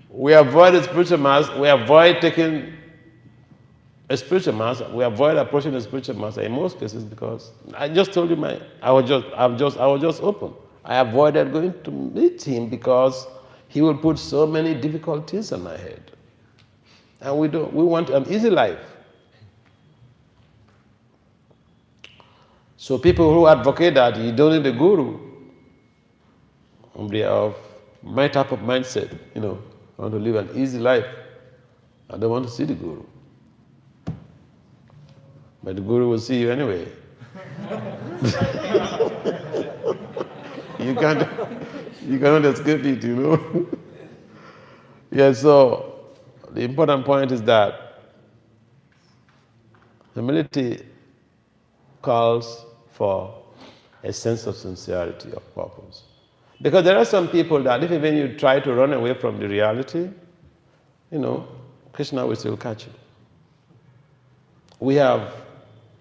G: we avoid a spiritual master, we avoid taking a spiritual master, we avoid approaching a spiritual master in most cases because I just told you I was just open. I avoided going to meet him because he will put so many difficult things on my head. And we want an easy life. So people who advocate that you don't need a guru, they are of my type of mindset, I want to live an easy life. I don't want to see the guru. But the guru will see you anyway. You cannot escape it, Yeah, so the important point is that humility calls for a sense of sincerity of purpose. Because there are some people that if even you try to run away from the reality, Krishna will still catch you. We have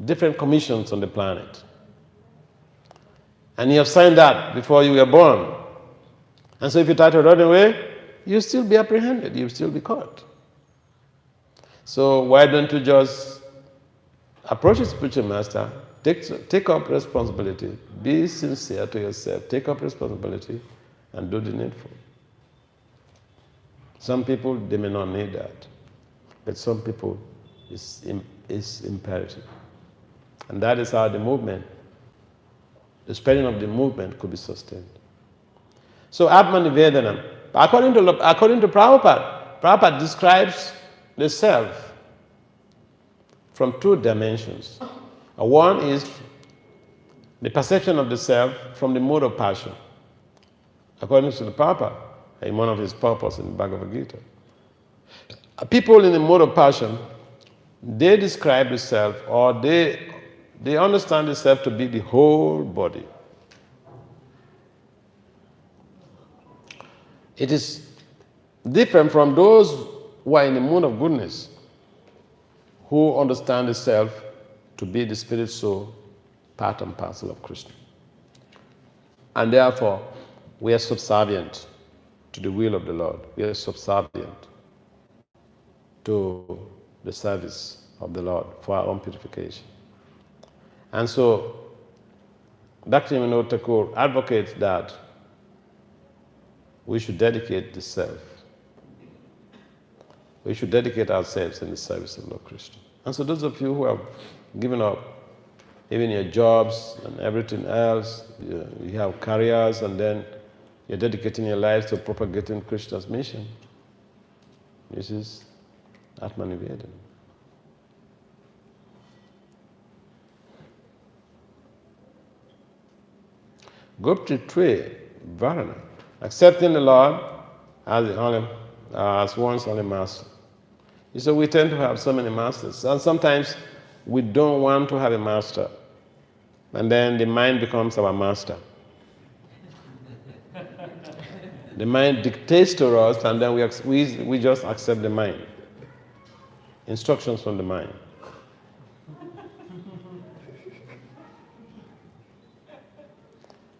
G: different commissions on the planet. And you have signed that before you were born. And so if you try to run away, you'll still be apprehended, you'll still be caught. So why don't you just approach a spiritual master, take up responsibility, be sincere to yourself, take up responsibility, and do the needful. Some people, they may not need that. But some people, it's imperative. And that is how the spreading of the movement could be sustained. So Atman Nivedanam, according to Prabhupada describes the self from two dimensions. One is the perception of the self from the mode of passion, according to the Prabhupada, in one of his purposes in the Bhagavad Gita. People in the mode of passion, they describe the self, or they understand the self to be the whole body. It is different from those who are in the mood of goodness, who understand the self to be the spirit soul, part and parcel of Krishna. And therefore, we are subservient to the will of the Lord. We are subservient to the service of the Lord for our own purification. And so, Dr. Vinod Thakur advocates that we should dedicate the self. We should dedicate ourselves in the service of Lord Krishna. And so those of you who have given up even your jobs and everything else, you have careers, and then you're dedicating your lives to propagating Krishna's mission. This is Atman Nivedanam. Gopti Tve Varana, accepting the Lord as one's only master. So we tend to have so many masters, and sometimes we don't want to have a master, and then the mind becomes our master. The mind dictates to us, and then we just accept the mind. Instructions from the mind.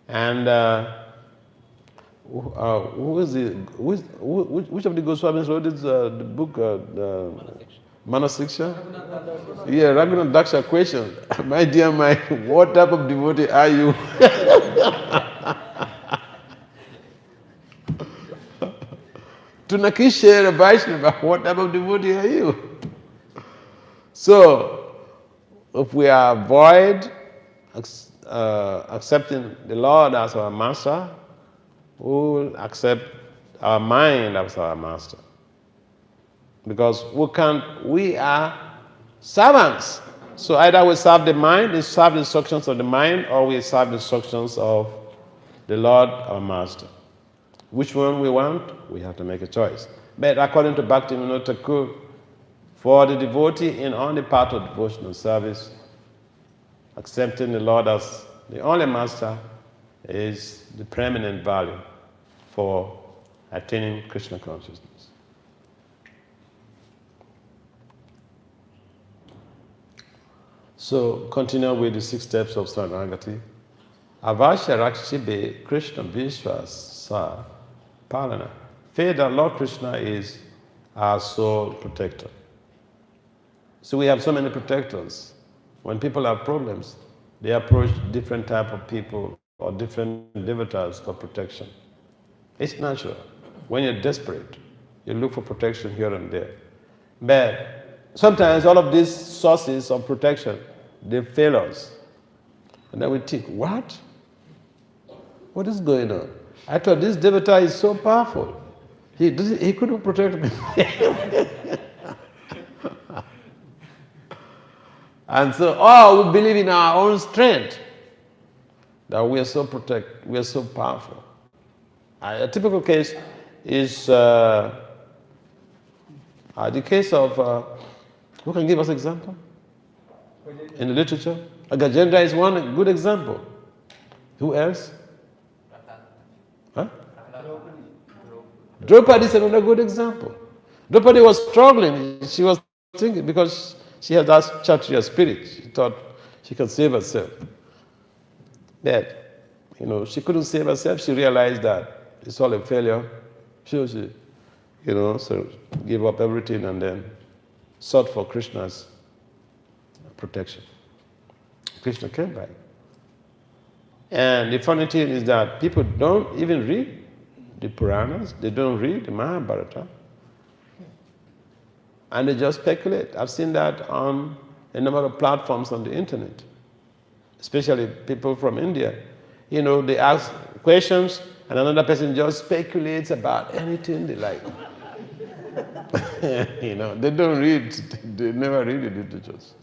G: And which of the Goswamis wrote this, the book, Manasiksha? Yeah, Raghunath Daksha question. My dear mind, what type of devotee are you? Tunakishera Vaishnava, what type of devotee are you? So, if we avoid accepting the Lord as our master, we will accept our mind as our master. Because we are servants. So either we serve the mind, we serve the instructions of the mind, or we serve the instructions of the Lord, our master.
A: Which one we want, we have to make a choice. But according to Bhakti Thakur, for the devotee in only part of devotional service, accepting the Lord as the only master is the preeminent value for attaining Krishna consciousness. So continue with the 6 steps of Saranagati. Avasya Rakshibe Krishna Vishwas Sa Palana. Faith that Lord Krishna is our sole protector. So we have so many protectors. When people have problems, they approach different type of people or different devatas for protection. It's natural. When you're desperate, you look for protection here and there. But sometimes all of these sources of protection, they fail us. And then we think, what? What is going on? I thought this devata is so powerful. He couldn't protect me. And so, we believe in our own strength that we are so powerful. A typical case is the case of, who can give us an example? In the literature? Gajendra is one good example. Who else? Huh? Draupadi is another good example. Draupadi was struggling. She was thinking, because she had that Kshatriya spirit. She thought she could save herself. But, she couldn't save herself. She realized that it's all a failure. So gave up everything and then sought for Krishna's protection. Krishna came back. And the funny thing is that people don't even read the Puranas, they don't read the Mahabharata, and they just speculate. I've seen that on a number of platforms on the internet, especially people from India. They ask questions and another person just speculates about anything they like. They don't read, they never read the literatures.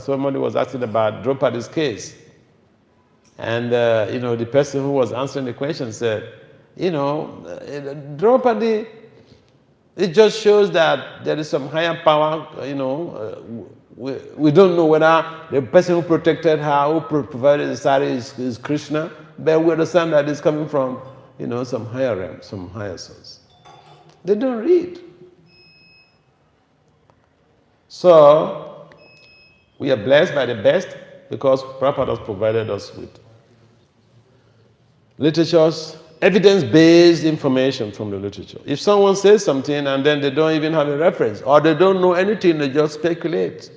A: Somebody was asking about Draupadi's case. And, the person who was answering the question said, Draupadi, it just shows that there is some higher power, we don't know whether the person who protected her, who provided the sari is Krishna, but we understand that it's coming from, some higher realm, some higher source. They don't read. So, we are blessed by the best because Prabhupada has provided us with literatures, evidence-based information from the literature. If someone says something and then they don't even have a reference, or they don't know anything, they just speculate.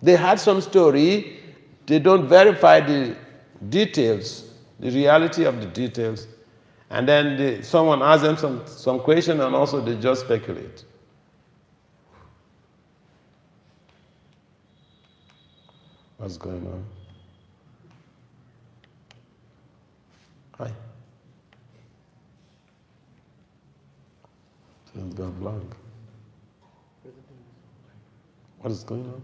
A: They had some story, they don't verify the details, the reality of the details, and then someone asks them some question and also they just speculate. What's going on? Hi. It's gone blank. What is going on?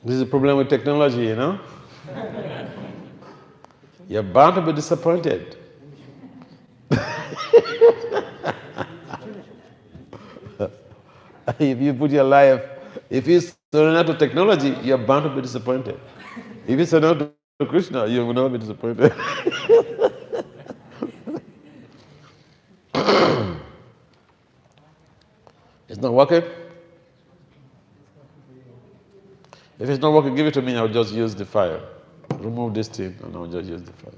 A: This is a problem with technology, You're bound to be disappointed. If you put your life, if you surrender to technology, you're bound to be disappointed. If you surrender to Krishna, you will not be disappointed. It's not working? If it's not working, give it to me, I'll just use the fire. Remove this thing and I'll just use the fire.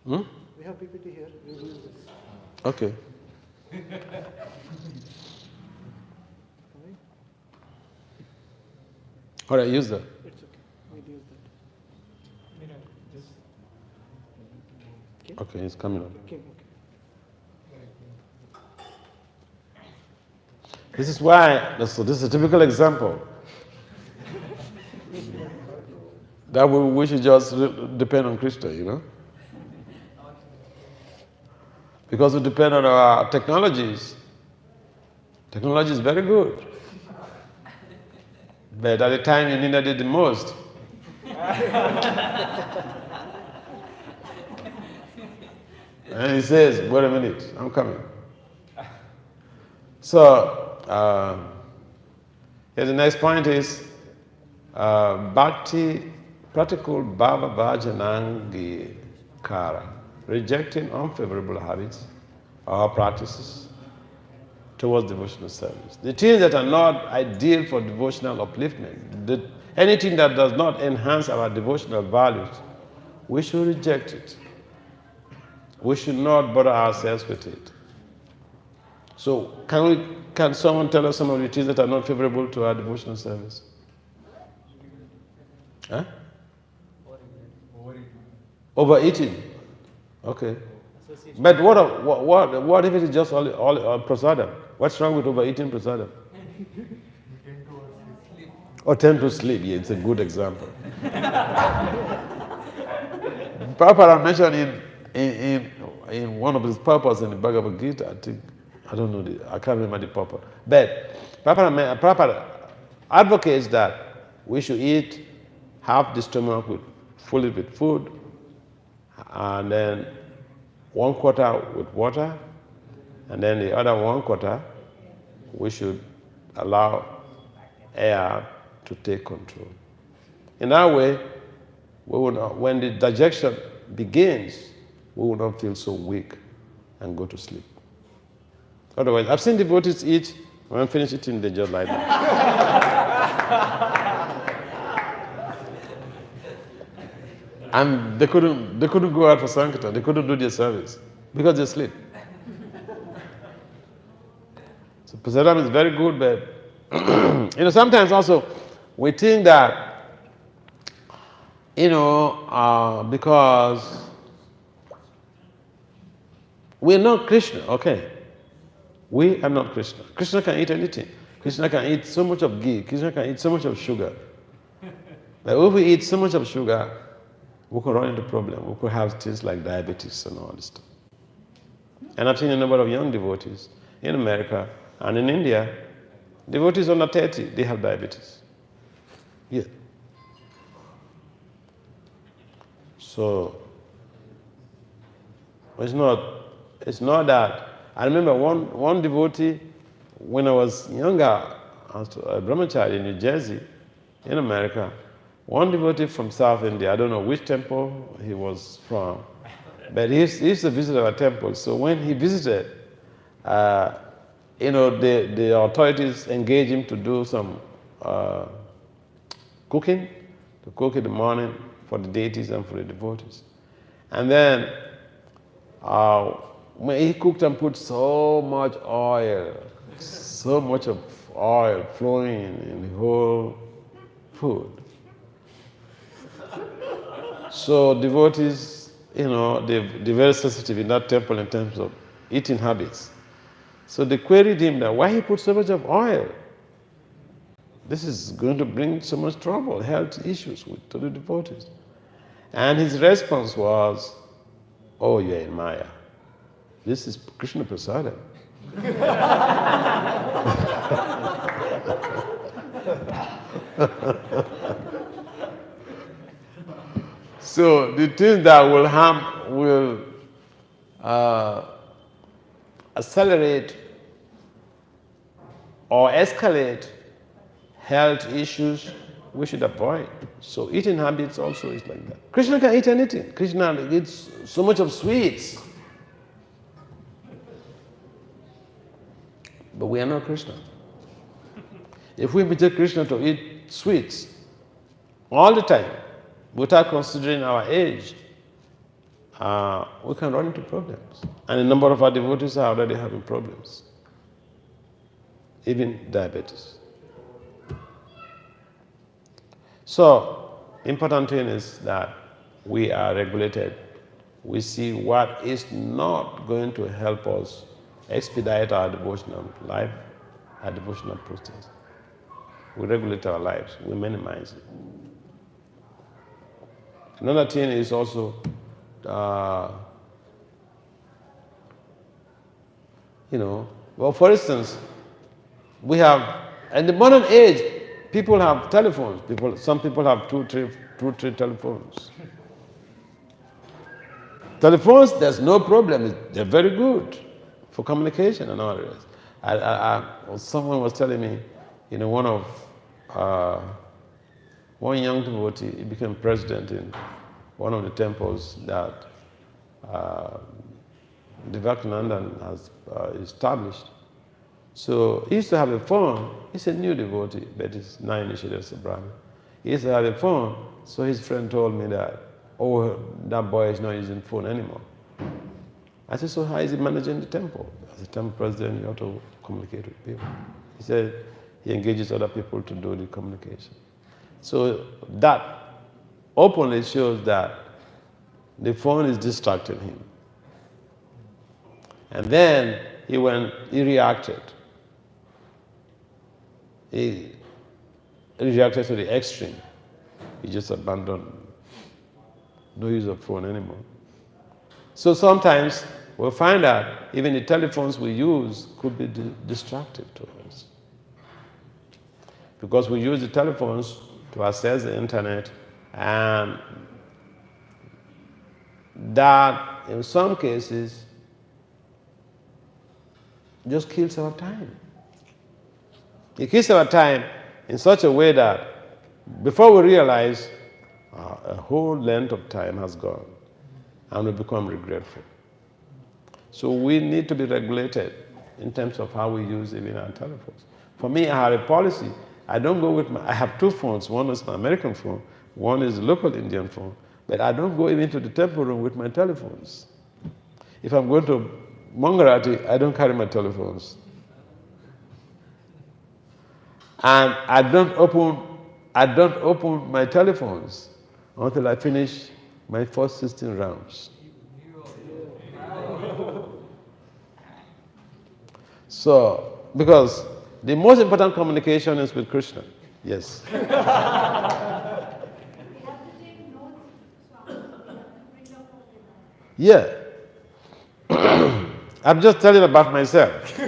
G: Hmm?
I: We have PPT here. We will use this.
G: Okay. All right, use that.
I: It's okay. We'll use that.
G: Okay, it's coming up.
I: Okay.
G: This is why, so this is a typical example that we should just depend on Krishna, you know? Because we depend on our technologies. Technology is very good. But at the time you needed it the most. And he says, wait a minute, I'm coming. So, here the next point is Bhakti, practical Bhava Bhajanangi Kara, rejecting unfavorable habits or practices towards devotional service. The things that are not ideal for devotional upliftment, anything that does not enhance our devotional values, we should reject it. We should not bother ourselves with it. So, can someone tell us some of the things that are not favorable to our devotional service? Huh? Overeating. Okay. But what if it is just all prasadam? What's wrong with overeating prasadam? Or tend to sleep. Yeah, it's a good example. Prabhupada mentioned in one of his purposes in the Bhagavad Gita, I think, I don't know, I can't remember the purpose. But Prabhupada advocates that we should eat half the stomach fully with food, and then 1/4 with water, and then the other 1/4 we should allow air to take control. In that way, we will not, when the digestion begins, we will not feel so weak and go to sleep. Otherwise, I've seen devotees eat, when finish eating, they just lie down. And they couldn't go out for Sankirtan, they couldn't do their service because they sleep. So prasadam is very good, but sometimes also we think that, because we're not Krishna, okay? We are not Krishna. Krishna can eat anything. Krishna can eat so much of ghee. Krishna can eat so much of sugar. But if we eat so much of sugar, we could run into problems. We could have things like diabetes and all this stuff. And I've seen a number of young devotees in America and in India, devotees under 30, they have diabetes. Yeah. So, it's not that. I remember one devotee, when I was younger, I was a brahmachari in New Jersey, in America. One devotee from South India, I don't know which temple he was from, but he used to visit our temple. So when he visited, the authorities engaged him to do some cooking, to cook in the morning for the deities and for the devotees. And then when he cooked and put so much oil flowing in the whole food. So devotees, they're very sensitive in that temple in terms of eating habits. So they queried him that why he put so much of oil. This is going to bring so much trouble, health issues to the devotees. And his response was, oh, you're in Maya. This is Krishna Prasadam. So the things that will accelerate or escalate health issues, we should avoid. So eating habits also is like that. Krishna can eat anything. Krishna eats so much of sweets. But we are not Krishna. If we imitate Krishna to eat sweets all the time, without considering our age, we can run into problems. And a number of our devotees are already having problems, even diabetes. So, important thing is that we are regulated. We see what is not going to help us expedite our devotional life, our devotional process. We regulate our lives, we minimize it. Another thing is also, well, for instance, we have, in the modern age, people have telephones. Some people have two, three telephones. Telephones, there's no problem. They're very good for communication and all that. Someone was telling me, one young devotee, he became president in one of the temples that the Bhaktinandan has established. So he used to have a phone. He's a new devotee, but he's not initiated as a Brahmin. He used to have a phone, so his friend told me that, that boy is not using phone anymore. I said, so how is he managing the temple? As a temple president, you have to communicate with people. He said he engages other people to do the communication. So that openly shows that the phone is distracting him. And then he reacted. He reacted to the extreme. He just abandoned, no use of phone anymore. So sometimes we'll find that even the telephones we use could be destructive to us. Because we use the telephones to access the internet, and that in some cases just kills our time. It kills our time in such a way that before we realize, a whole length of time has gone, and we become regretful. So we need to be regulated in terms of how we use even our telephones. For me, I have a policy. I don't go with I have two phones. One is my American phone, one is a local Indian phone, but I don't go even to the temple room with my telephones. If I'm going to Mangarati, I don't carry my telephones. And I don't open my telephones until I finish my first 16 rounds. So, because the most important communication is with Krishna. Yes.
H: We have to take notes, Swami. We have to bring up what we know.
G: Yeah. I'm just telling about myself.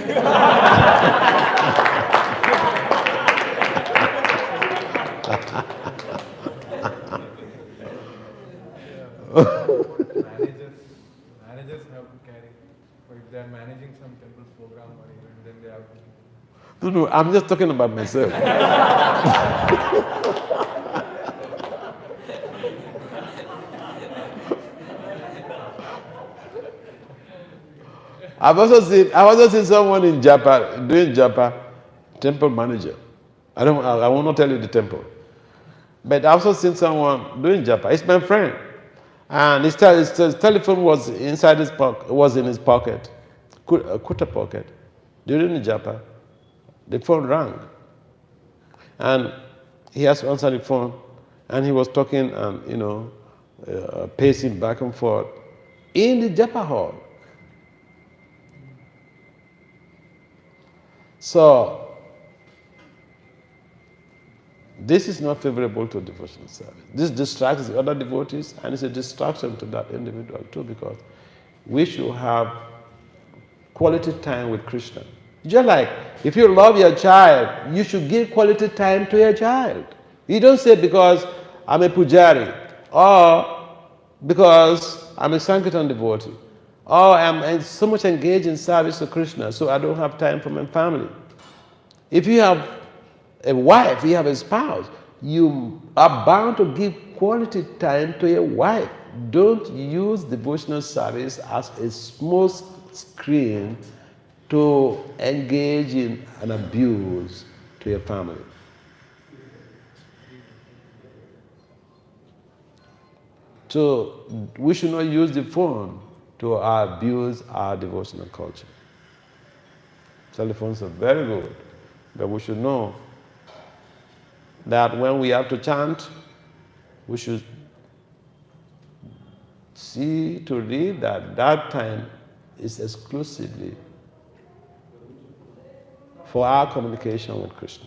E: Managers have to carry, or if they are managing some temple program or event, then they have to.
G: No, I'm just talking about myself. I've also seen someone in Japa, doing Japa, temple manager. I will not tell you the temple. But I've also seen someone doing Japa. It's my friend. And his telephone was inside his pocket, was in his pocket, Kuta pocket. During the Japa, the phone rang. And he has to answer the phone, and he was talking and, pacing back and forth in the Japa hall. So, this is not favorable to devotional service. This distracts the other devotees, and it's a distraction to that individual too, because we should have quality time with Krishna. Just like, if you love your child, you should give quality time to your child. You don't say because I'm a pujari, or because I'm a Sankirtan devotee, or I'm so much engaged in service to Krishna, so I don't have time for my family. If you have a wife, you have a spouse, you are bound to give quality time to your wife. Don't use devotional service as a small screen to engage in an abuse to your family. we should not use the phone to abuse our devotional culture. Telephones are very good, but we should know that when we have to chant, we should see to read that that time is exclusively for our communication with Krishna.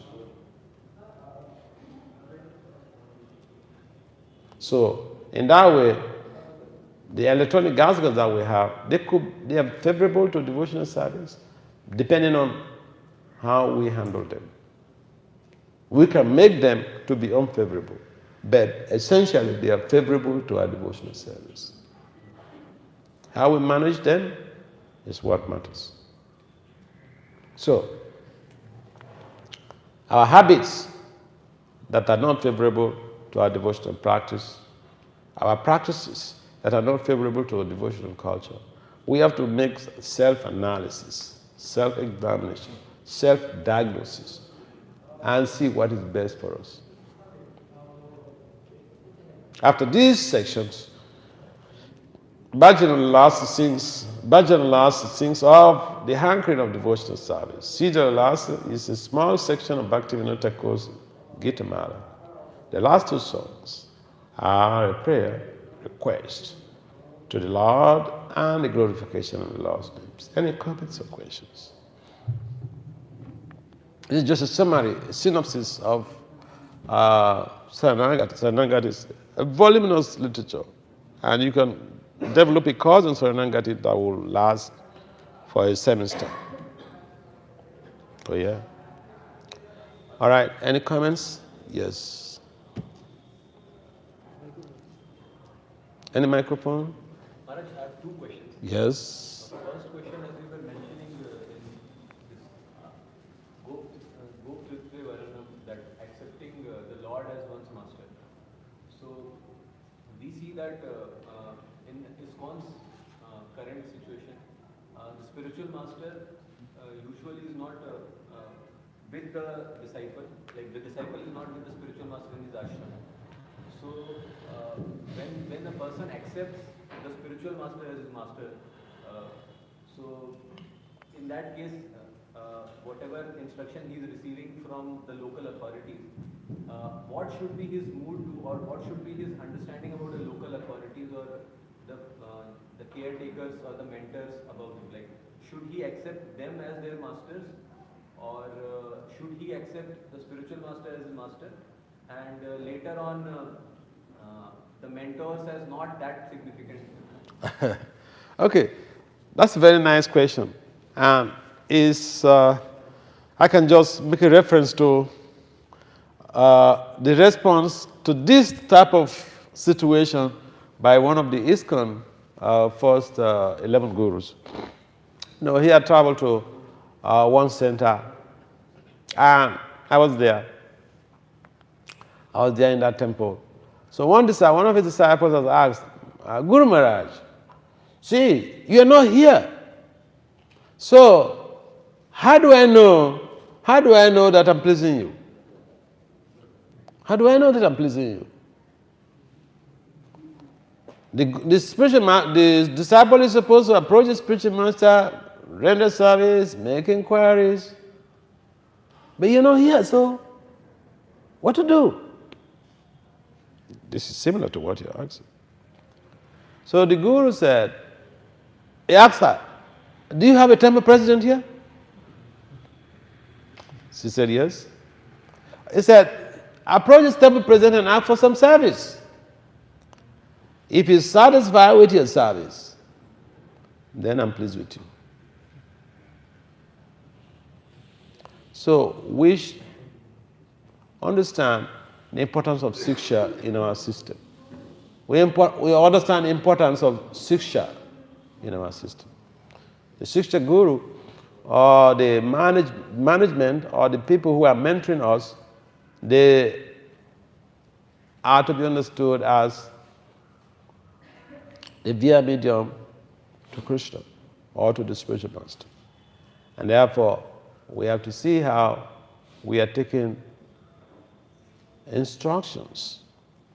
G: So, in that way, the electronic gadgets that we have, they are favorable to devotional service, depending on how we handle them. We can make them to be unfavorable, but essentially they are favorable to our devotional service. How we manage them is what matters. So, our habits that are not favorable to our devotional practice, our practices that are not favorable to our devotional culture, we have to make self-analysis, self-examination, self-diagnosis, and see what is best for us. After these sections, Bhajan Lasa sings of the hankering of devotional service. Sridhara Lasa is a small section of Bhaktivinoda Thakur's Gita Mala. The last two songs are a prayer, request to the Lord and the glorification of the Lord's names. Any comments or questions? This is just a summary, a synopsis of Saranagati. Saranagati is a voluminous literature, and you can develop a course in Saranagati that will last for a semester. Oh yeah. All right, any comments? Yes. Any microphone?
F: Maharaj, I have two questions.
G: Yes.
F: The first question, as we were mentioning in this Go Kritve Varanam, that accepting the Lord as one's master. So we see that in ISKCON's current situation, the spiritual master usually is not with the disciple. Like the disciple is not with the spiritual master in his ashram. So when a person accepts the spiritual master as his master, so in that case, whatever instruction he is receiving from the local authorities, what should be his mood to, or what should be his understanding about the local authorities or the caretakers or the mentors above him? Like, should he accept them as their masters, or should he accept the spiritual master as his master, and later on the mentors as not that significant?
G: Okay, that's a very nice question. And I can just make a reference to the response to this type of situation by one of the ISKCON first 11 gurus. No, he had traveled to one center, and I was there. I was there in that temple. So one of his disciples has asked, Guru Maharaj, see, you are not here. So how do I know that I'm pleasing you? How do I know that I'm pleasing you? The disciple is supposed to approach the spiritual master, render service, make inquiries. But you're not here, so what to do? This is similar to what you're asking. So the guru said, he asked her, do you have a temple president here? She said, yes. He said, approach this temple president and ask for some service. If he's satisfied with your service, then I'm pleased with you. So we understand the importance of Siksha in our system. We understand the importance of Siksha in our system. The Siksha Guru, or the management, or the people who are mentoring us, they are to be understood as the via medium to Krishna or to the spiritual master. And therefore, we have to see how we are taking instructions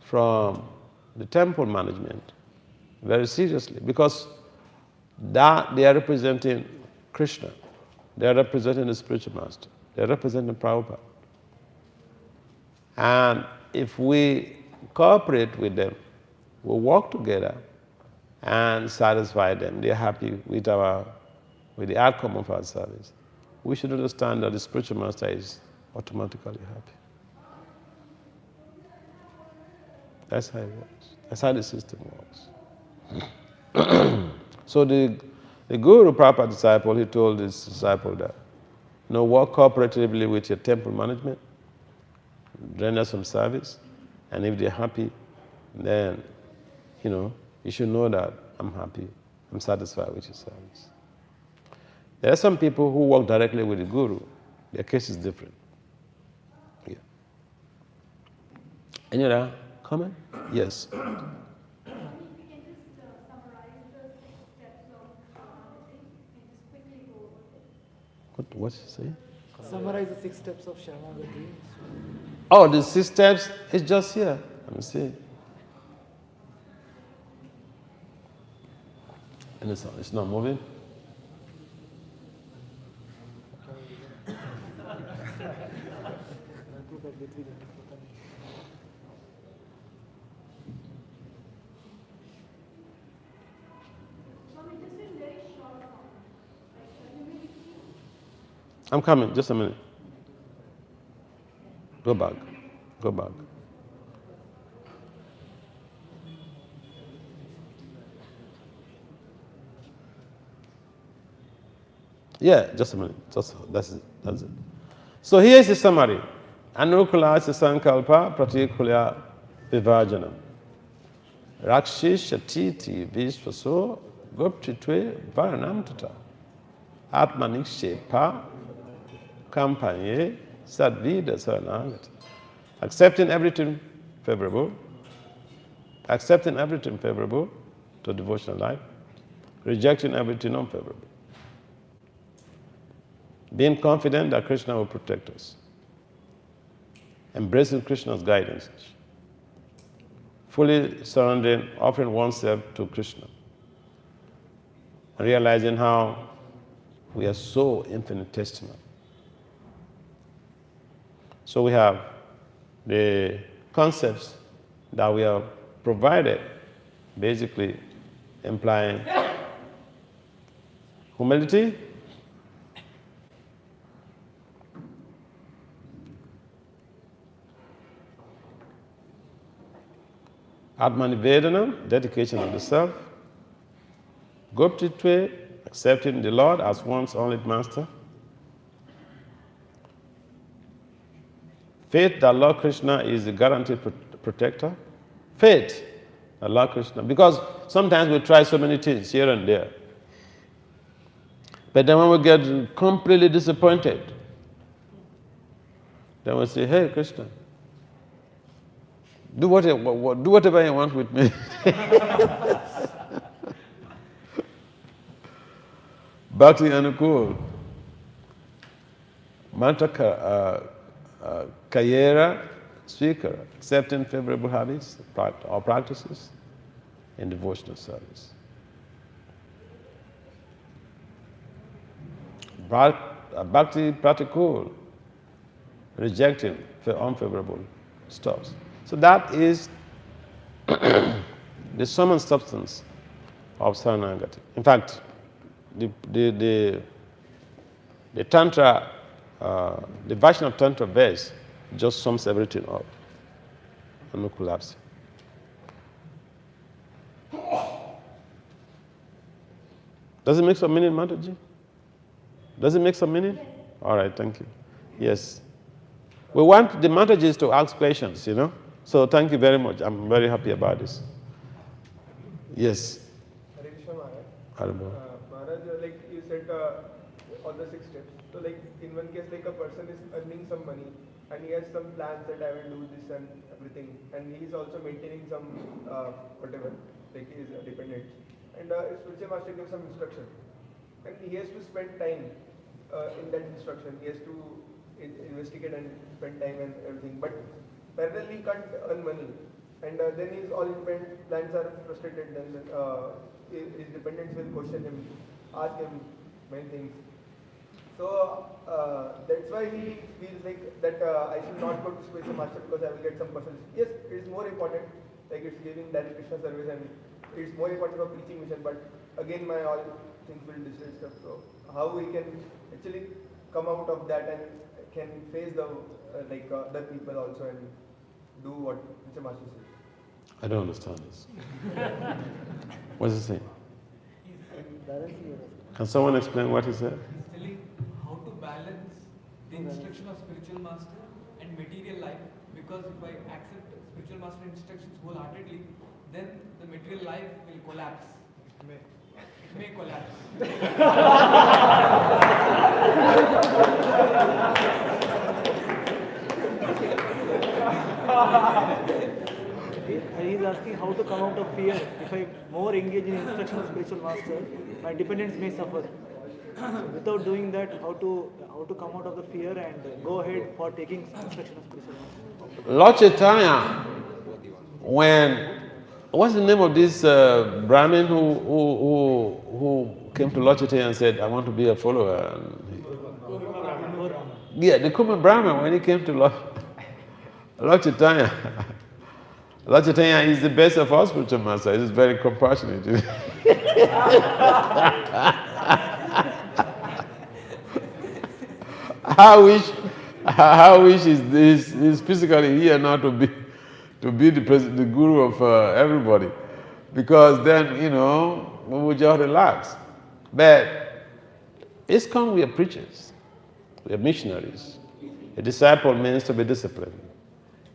G: from the temple management very seriously, because that they are representing Krishna, they are representing the spiritual master, they are representing Prabhupada. And if we cooperate with them, we work together and satisfy them, they are happy with the outcome of our service, we should understand that the spiritual master is automatically happy. That's how it works. That's how the system works. So the Guru, Prabhupada disciple, he told his disciple that, work cooperatively with your temple management, render some service, and if they're happy, then, you should know that I'm happy, I'm satisfied with your service. There are some people who work directly with the Guru. Their case is different. Yeah. Any other comment? Yes.
H: We can just summarize the 6 steps of Sharanagati and just quickly go over it.
G: What's he saying?
I: Summarize the 6 steps of Sharanagati.
G: Oh, the 6 steps is just here. Let me see. And it's not moving.
H: Swami, just in very short form, like humility.
G: I'm coming, just a minute. Go back. Go back. Yeah, just a minute. That's it. So here is the summary. Anukula Sankalpa Pratikulya Vivajanam. Rakshishati Vishvaso Goptitve Varanam Tata. Atmanikshepa Kampanye Sadvida Saranagati. Accepting everything favorable to devotional life, rejecting everything unfavorable. Being confident that Krishna will protect us. Embracing Krishna's guidance. Fully surrendering, offering oneself to Krishna. Realizing how we are so infinitesimal. So we have the concepts that we have provided, basically implying humility, Atmanivedana, dedication of the self, Goptitve, accepting the Lord as one's only master, faith that Lord Krishna is the guaranteed protector, faith that Lord Krishna, because sometimes we try so many things here and there, but then when we get completely disappointed, then we say, hey Krishna, do whatever you want with me. Bhakti Anukul. Mantra Kayera Swikara, accepting favorable habits or practices in devotional service. Bhakti Pratikul, rejecting unfavorable stuff. So that is the sum and substance of Saranagati. In fact, the Tantra, the version of Tantra verse just sums everything up and no collapse. Does it make some meaning, Mataji? Does it make some meaning? Yes. All right, thank you. Yes. We want the Matajis to ask questions, So thank you very much. I'm very happy about this. Yes.
D: Hare Krishna Maharaj.
G: Hare
D: Maharaj, like you said, on the 6 steps. So like in one case, like a person is earning some money and he has some plans that I will do this and everything, and he is also maintaining some whatever, like his dependents. And spiritual master gives some instruction, and he has to spend time in that instruction. He has to investigate and spend time and everything. But parallelly he can't earn money, and then his all independent plans are frustrated. Then his dependents will question him, ask him many things. So that's why he feels like that I should not go to spiritual master because I will get some personal. Yes, it is more important, like it's giving direct Krishna service and it's more important for preaching mission. But again, my all things will disturb. So how we can actually come out of that and can face the other people also and do what Mr. Master says.
G: I don't understand this. What's he saying? Can someone explain what he said?
J: He's telling how to balance the instruction of spiritual master and material life, because if I accept spiritual master instructions wholeheartedly, then the material life will collapse. It may collapse.
I: He's asking how to come out of fear. If I more engage in instruction of spiritual master, my dependents may suffer. So without doing that, how to come out of the fear and go ahead for taking instruction of spiritual master.
G: Lord Chaitanya, what's the name of this Brahmin who came to Lord Chaitanya and said, I want to be a follower? Yeah, the Kuma Brahmin, when he came to Lord Chaitanya, Lord Chaitanya is the best of all spiritual masters. He's very compassionate. I wish he's physically here now to be the guru of everybody, because then we would just relax. But ISKCON, we are preachers, we are missionaries. A disciple means to be disciplined,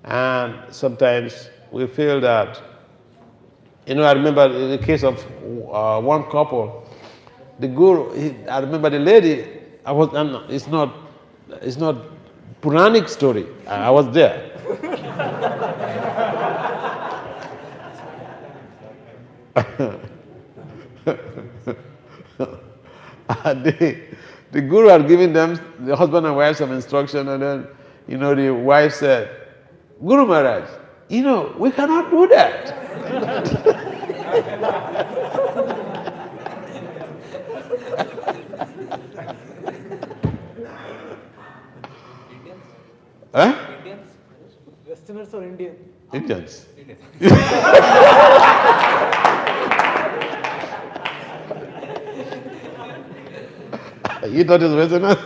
G: and sometimes we feel that, I remember in the case of one couple, the guru, I remember the lady, it's not Puranic story, I was there. The guru had given them, the husband and wife, some instruction, and then, the wife said, Guru Maharaj, we cannot do that. Huh?
I: Indians? Westerners or Indians?
G: Indians. You thought it's Westerners?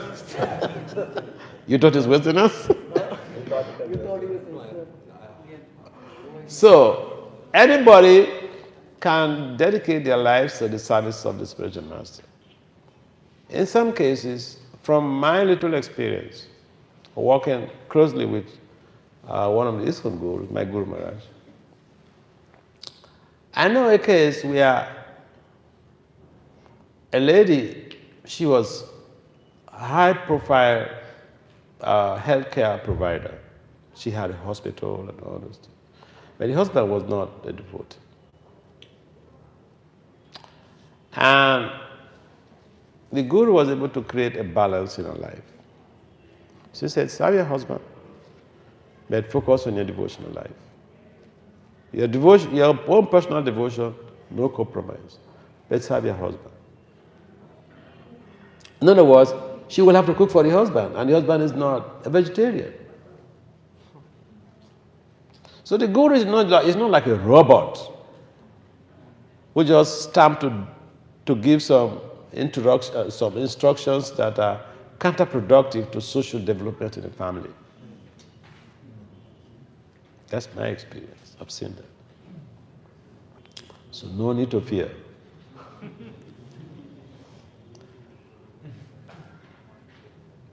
G: You thought it's Westerners? So, anybody can dedicate their lives to the service of the spiritual master. In some cases, from my little experience, working closely with one of the ISKCON gurus, my Guru Maharaj, I know a case where a lady, she was a high-profile healthcare provider. She had a hospital and all those things. But the husband was not a devotee. And the guru was able to create a balance in her life. She said, serve your husband, but focus on your devotional life. Your own personal devotion, no compromise, but serve your husband. In other words, she will have to cook for the husband, and the husband is not a vegetarian. So the guru is not like a robot who just stamped to give some instructions that are counterproductive to social development in the family. That's my experience. I've seen that. So no need to fear.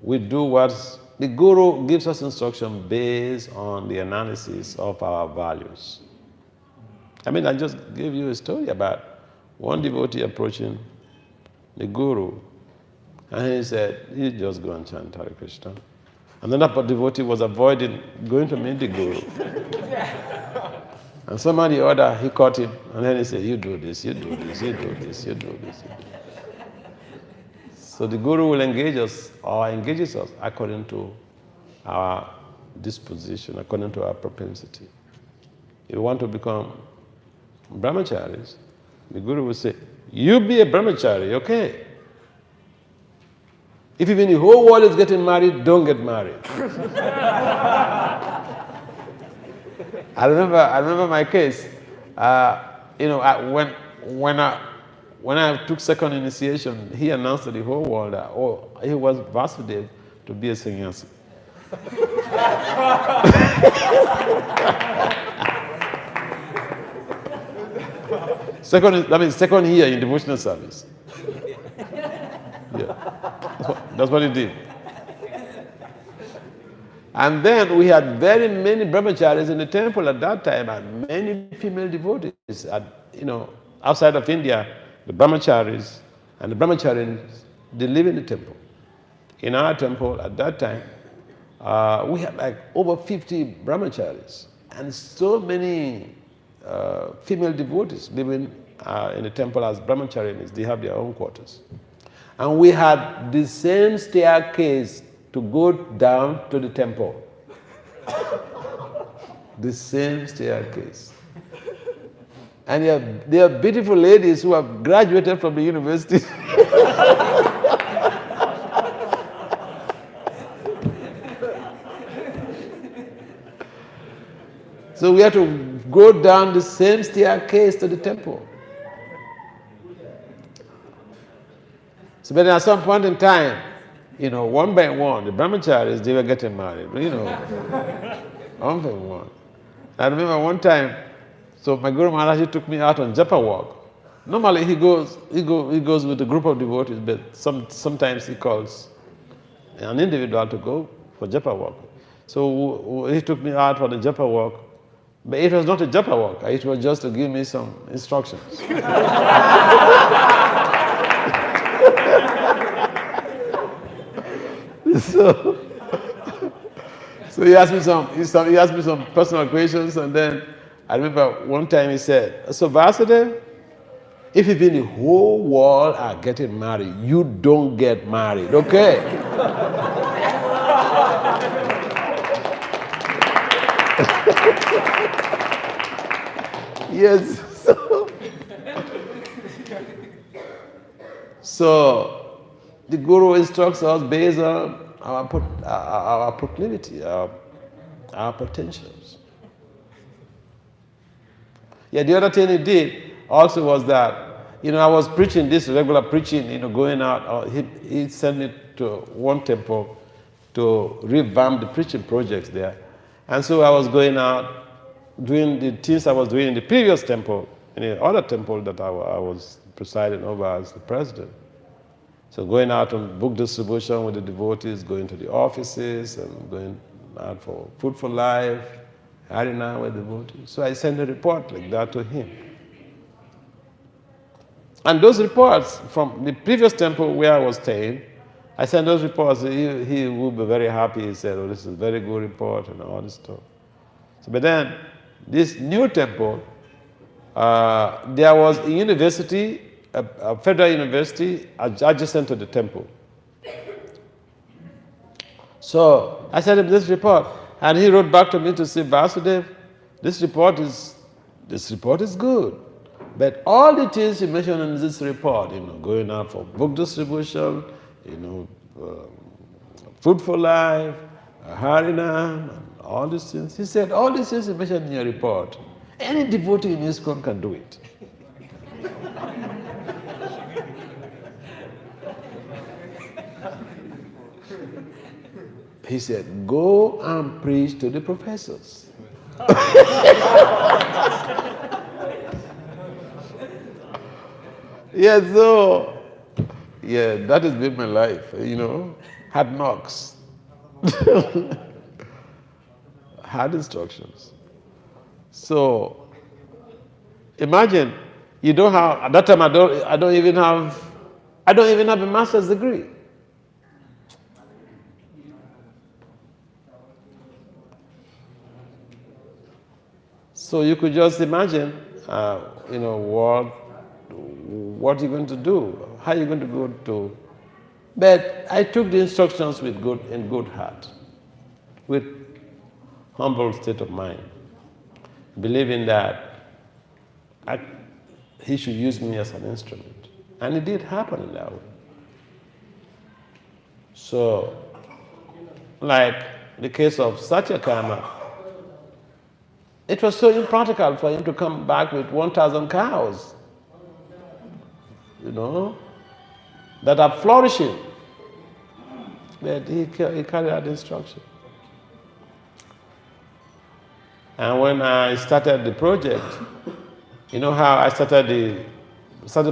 G: We do what the guru gives us instruction based on the analysis of our values. I mean, I just gave you a story about one devotee approaching the guru, and he said, you just go and chant Hare Krishna. Another devotee was avoiding going to meet the guru. And somebody or other, he caught him, and then he said, you do this, you do this, you do this, you do this, you do this. So the guru will engage us, or engages us according to our disposition, according to our propensity.
A: if you want to become brahmacharis, the Guru would say, you be a brahmachari, okay? If even the whole world is getting married, don't get married. I remember my case. When I took second initiation, he announced to the whole world that he was Vasudev to be a sannyasi. Second year in devotional service. Yeah, that's what he did. And then we had very many brahmacharis in the temple at that time, and many female devotees. Outside of India, the brahmacharis and the brahmacharis, they live in the temple. In our temple at that time, we had like over 50 brahmacharis and so many female devotees living in the temple as brahmacharis. They have their own quarters. And we had the same staircase to go down to the temple. The same staircase. And they are beautiful ladies who have graduated from the university. So we had to go down the same staircase to the temple. So, but at some point in time, one by one, the brahmacharis, they were getting married, one by one. I remember one time, so my Guru Maharaj took me out on japa walk. Normally he goes with a group of devotees, but sometimes he calls an individual to go for japa walk. So he took me out for the japa walk, but it was not a japa walk, it was just to give me some instructions. So he asked me some personal questions, and then I remember one time he said, so Vasudev, if even the whole world are getting married, you don't get married, okay? Yes. So the Guru instructs us based on our proclivity, our potentials. Yeah, the other thing he did also was that, I was preaching this regular preaching, going out. He sent me to one temple to revamp the preaching projects there. And so I was going out, doing the things I was doing in the previous temple, in the other temple that I was presiding over as the president. So going out on book distribution with the devotees, going to the offices and going out for Food for Life, Harina with the devotees. So I sent a report like that to him. And those reports from the previous temple where I was staying, I sent those reports. He would be very happy. He said, this is a very good report and all this stuff. So, but then this new temple, there was a university, a federal university adjacent to the temple. So I sent him this report, and he wrote back to me to say, Vasudev, this report is good, but all the things you mentioned in this report, going out for book distribution, Food for Life, Harinam, and all these things. He said, all these things you mentioned in your report, any devotee in ISKCON can do it. He said, go and preach to the professors. That has been my life, Hard knocks. Hard instructions. So, imagine, you don't have, at that time I don't even have a master's degree. So you could just imagine, what you're going to do, how you're going to go to. But I took the instructions in good heart, with humble state of mind.
G: believing that he should use me as an instrument. And it did happen in that way. So, like the case of Satyakama, it was so impractical for him to come back with 1,000 cows, that are flourishing. But he carried out the instruction. And when I started the project, you know how I started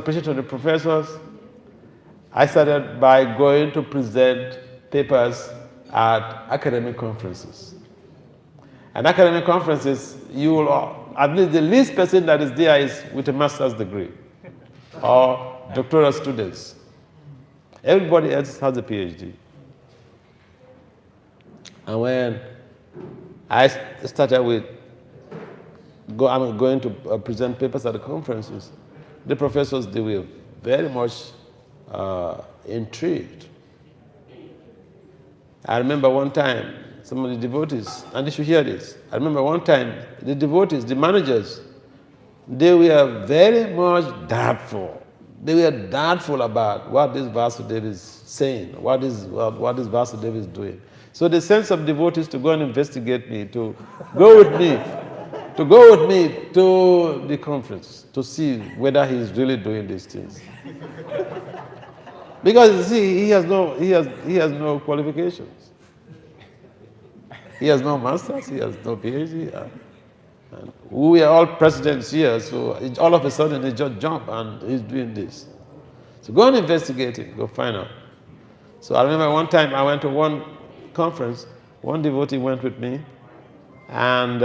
G: preaching to the professors? I started by going to present papers at academic conferences. At academic conferences, you will, at least the least person that is there is with a master's degree or doctoral students. Everybody else has a PhD. And when I started with going to present papers at the conferences, the professors, they were very much intrigued. I remember one time, some of the devotees, and you should hear this, I remember one time, the devotees, the managers, they were very much doubtful. They were doubtful about what this Vasudev is saying, what this Vasudev is doing. So they sent some devotees to go and investigate me, to go with me to the conference, to see whether he is really doing these things. Because you see, he has no qualifications. He has no masters, he has no PhD. And we are all presidents here, so all of a sudden he just jumped and he's doing this. So go and investigate it, go find out. So I remember one time I went to one conference, one devotee went with me, and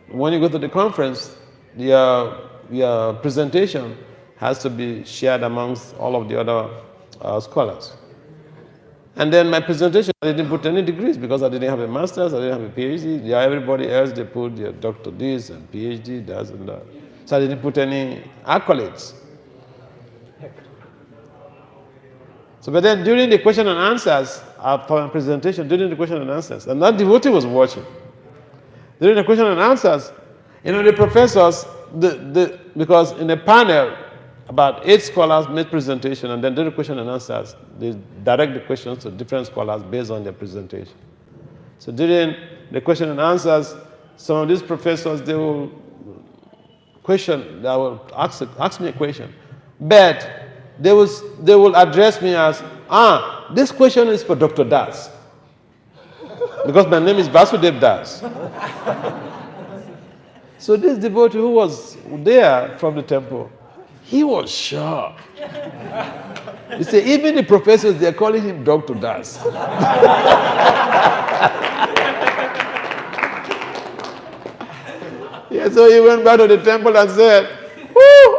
G: when you go to the conference, your presentation has to be shared amongst all of the other scholars. And then my presentation, I didn't put any degrees because I didn't have a master's, I didn't have a PhD. Yeah, everybody else, they put their doctor this and PhD, that and that. So I didn't put any accolades. So, but then during the question and answers, for my presentation, during the question and answers, and that devotee was watching. During the question and answers, the professors, because in a panel, about 8 scholars made presentation, and then during the question and answers, they direct the questions to different scholars based on their presentation. So during the question and answers, some of these professors, they will ask me a question, but they will address me as, this question is for Dr. Das. Because my name is Vasudev Das. So this devotee who was there from the temple, he was shocked. He said, even the professors, they are calling him Dr. Das. Yeah, so he went back to the temple and said,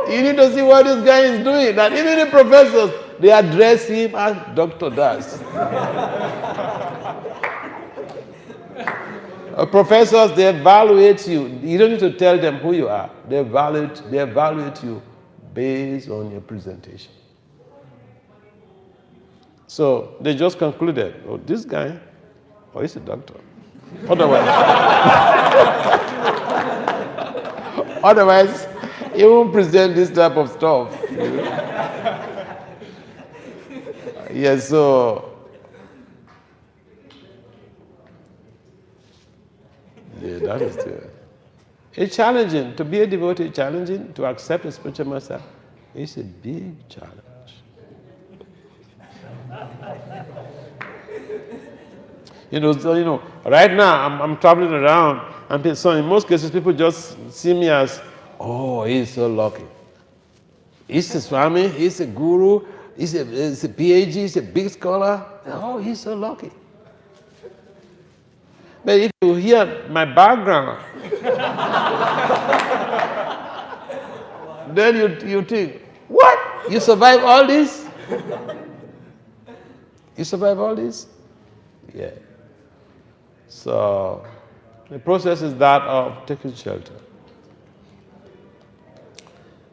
G: you need to see what this guy is doing. That even the professors, they address him as Dr. Das. Professors, they evaluate you. You don't need to tell them who you are. They evaluate you based on your presentation. So they just concluded, this guy, he's a doctor. Otherwise, he won't present this type of stuff. Yes, so yeah, that is it. It's challenging. To be a devotee, challenging. To accept a spiritual master, it's a big challenge. Right now I'm traveling around, and so in most cases people just see me as, he's so lucky. He's a Swami, he's a guru, he's a PhD, he's a big scholar. He's so lucky. But if you hear my background, then you think, what? You survive all this? You survive all this? Yeah. So the process is that of taking shelter.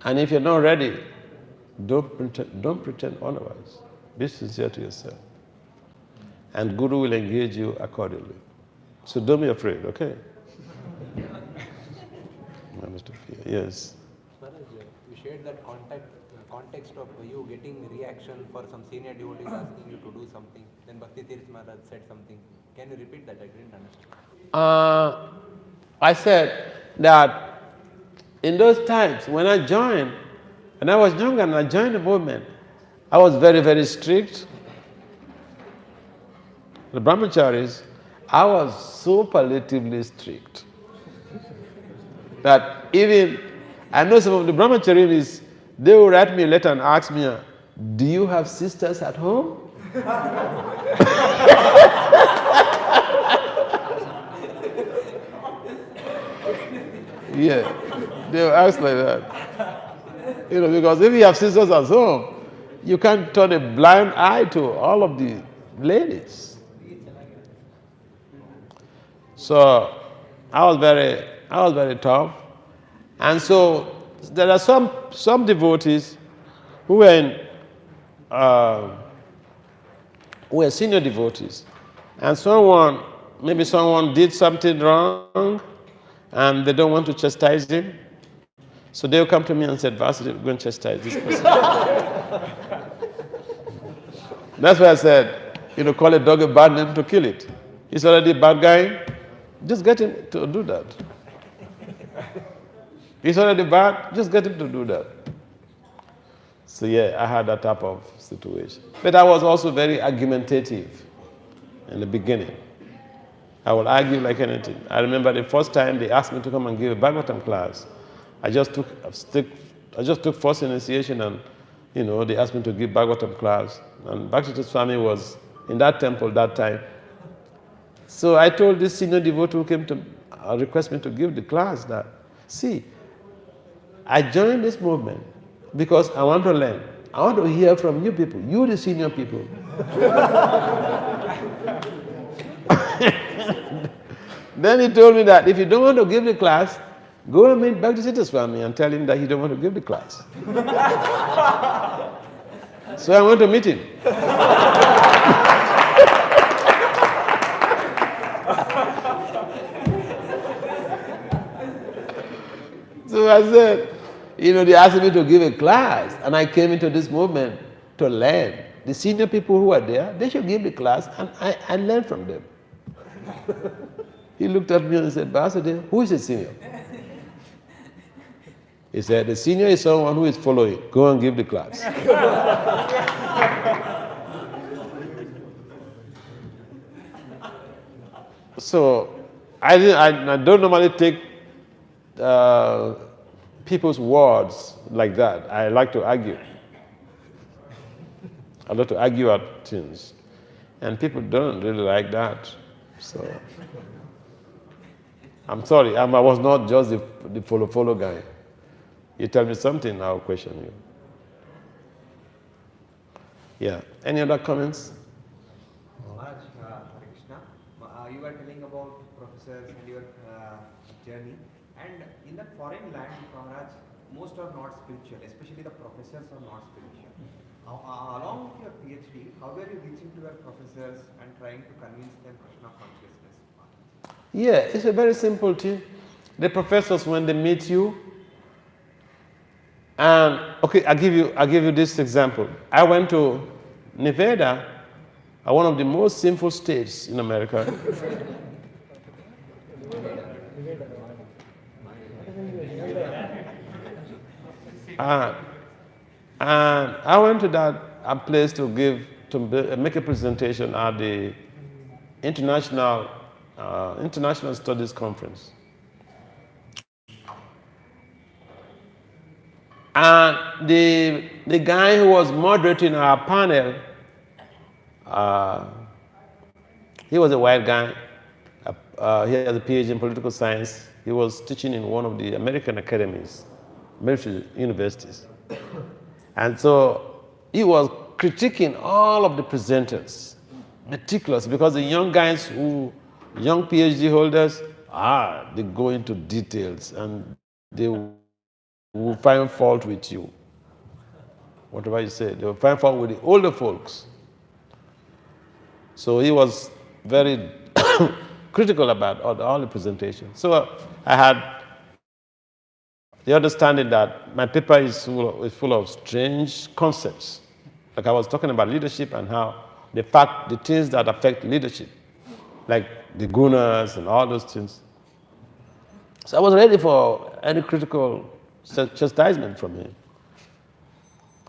G: And if you're not ready, don't pretend otherwise. Be sincere to yourself. And Guru will engage you accordingly. So don't be afraid, okay? to fear. Yes.
F: Maharaj, you shared that context of you getting reaction for some senior devotees asking you to do something. Then Bhakti Tirth Maharaj said something. Can you repeat that? I didn't understand.
G: I said that in those times when I joined, when I was younger and I joined the movement, I was very, very strict. The brahmacharis, I was superlatively strict that even, I know some of the brahmacharis, they will write me a letter and ask me, do you have sisters at home? Yeah, they'll ask like that. You know, because if you have sisters at home, you can't turn a blind eye to all of the ladies. So I was very tough. And so there are some devotees who were senior devotees. And maybe someone did something wrong and they don't want to chastise him. So they'll come to me and said, Vasudev, go and chastise this person. That's why I said, call a dog a bad name to kill it. He's already a bad guy. Just get him to do that. He's already bad, just get him to do that. So yeah, I had that type of situation. But I was also very argumentative in the beginning. I would argue like anything. I remember the first time they asked me to come and give a Bhagavatam class. I just took first initiation and, they asked me to give Bhagavatam class. And Bhakti Swami was in that temple that time. So I told this senior devotee who came to request me to give the class that, see, I joined this movement because I want to learn. I want to hear from you people, you the senior people. Then he told me that if you don't want to give the class, go and meet Bhakti Swami and tell him that he don't want to give the class. So I went to meet him. So I said, they asked me to give a class, and I came into this movement to learn. The senior people who are there, they should give the class, and I learn from them. He looked at me and said, Vasudev, who is the senior? He said, the senior is someone who is following. Go and give the class. So I don't normally take people's words like that. I like to argue. I like to argue at things. And people don't really like that. So I'm sorry, I was not just the follow guy. You tell me something, I'll question you. Yeah. Any other comments?
K: Maharaj, Hare Krishna. You were telling about professors and your journey. And in that foreign land, Maharaj, most are not spiritual, especially the professors are not spiritual. Along with your PhD, how were you reaching to your professors and trying to convince them Krishna consciousness?
G: Yeah, it's a very simple thing. The professors, when they meet you, and okay, I'll give you this example. I went to Nevada, one of the most sinful states in America. And I went to that place to make a presentation at the International Studies Conference. And the guy who was moderating our panel, he was a white guy. He has a PhD in political science. He was teaching in one of the American academies, military universities. And so he was critiquing all of the presenters, meticulous, because the young guys young PhD holders, they go into details and they will find fault with you. Whatever you say, they will find fault with the older folks. So he was very critical about all the presentations. So I had the understanding that my paper is full of strange concepts. Like I was talking about leadership and how the things that affect leadership, like the gunas and all those things. So I was ready for any critical chastisement from him.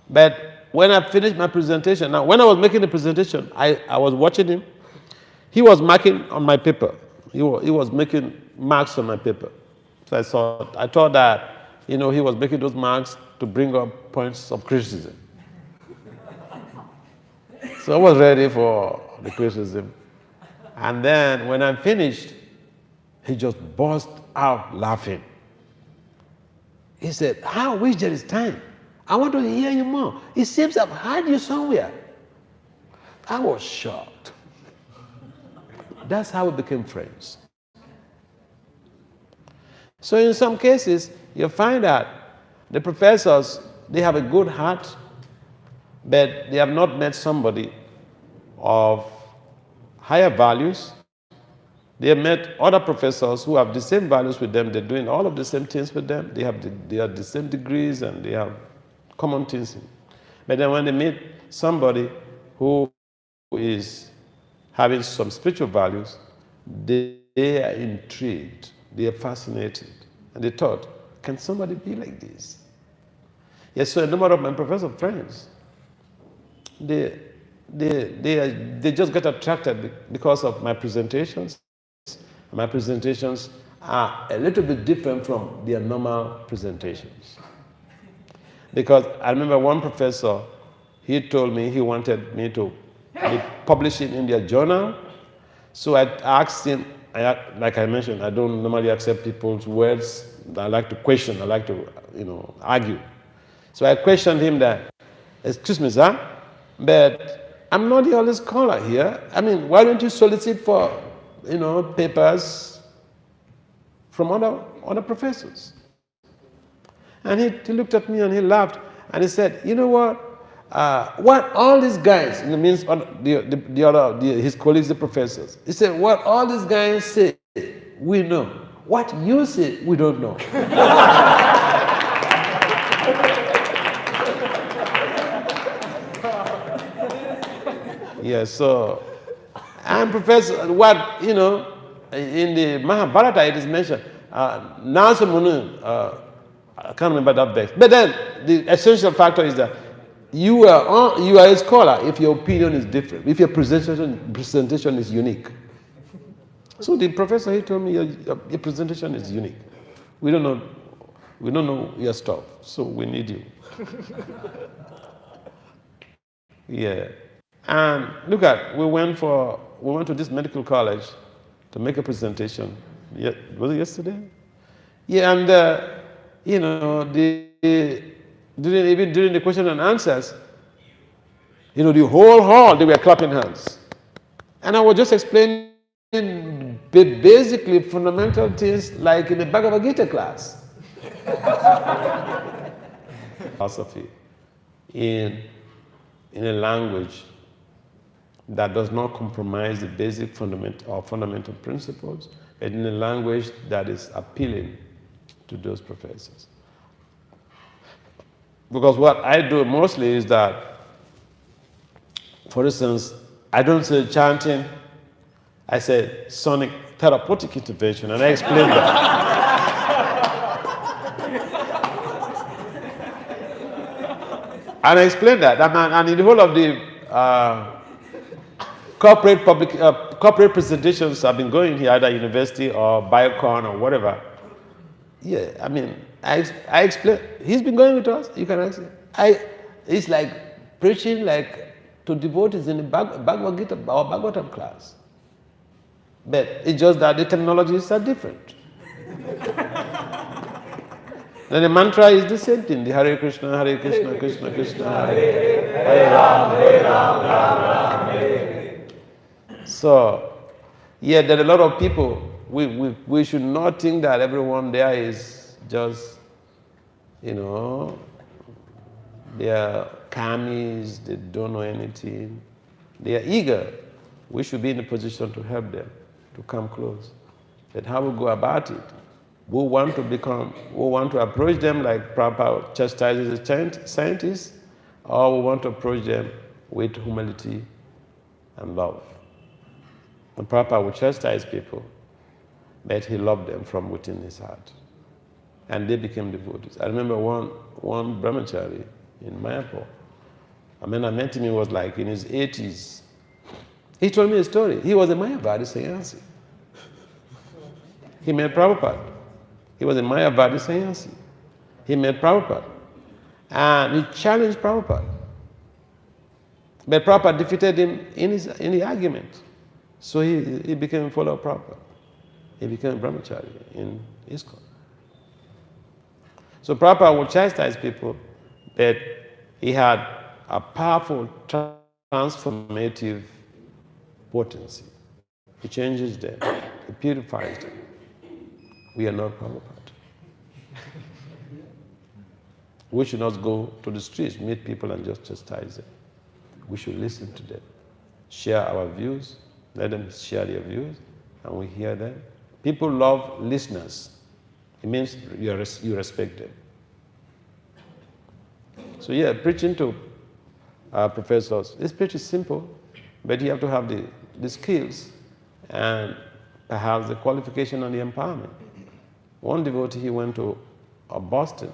G: But when I finished my presentation, now when I was making the presentation, I was watching him. He was marking on my paper. He was making marks on my paper. So I thought that, he was making those marks to bring up points of criticism. So I was ready for the criticism. And then when I finished, he just burst out laughing. He said, I wish there is time. I want to hear you more. It seems I've heard you somewhere. I was shocked. That's how we became friends. So in some cases, you find that the professors, they have a good heart, but they have not met somebody of higher values. They have met other professors who have the same values with them. They're doing all of the same things with them. They have the same degrees and they have common things. But then when they meet somebody who is having some spiritual values, they are intrigued. They are fascinated. And they thought, can somebody be like this? Yes, so a number of my professor friends, they just get attracted because of my presentations. My presentations are a little bit different from their normal presentations. Because I remember one professor, he told me he wanted me to be publishing in their journal. So I asked him, like I mentioned, I don't normally accept people's words. I like to question, I like to, argue. So I questioned him that, excuse me, sir, but I'm not the only scholar here. I mean, why don't you solicit for, papers from other professors? And he looked at me and he laughed and he said, you know what all these guys, it means his colleagues, the professors, he said, what all these guys say, we know. What you say, we don't know. Yeah, so, and professor, what, in the Mahabharata it is mentioned, Nasamunu, I can't remember that verse. But then the essential factor is that you are a scholar if your opinion is different, if your presentation is unique. So the professor, he told me your presentation is unique. We don't know your stuff, so we need you. Yeah. And look at, we went to this medical college to make a presentation. Yeah, was it yesterday? Yeah, and during the question and answers, the whole hall, they were clapping hands. And I was just explaining basically fundamental things like in the Bhagavad Gita class. Philosophy in a language that does not compromise the basic fundamental principles, but in a language that is appealing to those professors. Because what I do mostly is that, for instance, I don't say chanting, I say sonic therapeutic intervention, and I explain that. And I explain that. And in the whole of the corporate presentations I've been going here, either university or Biocon or whatever. Yeah, I mean, I explain. He's been going with us. You can ask him. It's like preaching like to devotees in the Bhagavad Gita or Bhagavatam class. But it's just that the technologies are different. Then the mantra is the same thing. The Hare Krishna, Krishna Krishna, Hare Ram, Ram Ram, Hare. So, yeah, there are a lot of people. We should not think that everyone there is just, they are kamis, they don't know anything. They are eager. We should be in a position to help them, to come close. But how we go about it, who want to approach them like Prabhupada chastises the scientists, or we want to approach them with humility and love. And Prabhupada would chastise people, but he loved them from within his heart. And they became devotees. I remember one brahmachari in Mayapur. I met him, he was like in his 80s. He told me a story. He was a Mayavadi sannyasi. He met Prabhupada. He was a Mayavadi sannyasi. He met Prabhupada. And he challenged Prabhupada. But Prabhupada defeated him in the argument. So he became a follower of Prabhupada. He became a brahmachari in ISKCON. So Prabhupada would chastise people, but he had a powerful transformative potency. He changes them. He purifies them. We are not Prabhupada. We should not go to the streets, meet people and just chastise them. We should listen to them, share our views, let them share their views, and we hear them. People love listeners. It means you respect them. So yeah, preaching to professors is pretty simple, but you have to have the skills and perhaps the qualification and the empowerment. One devotee, he went to Boston,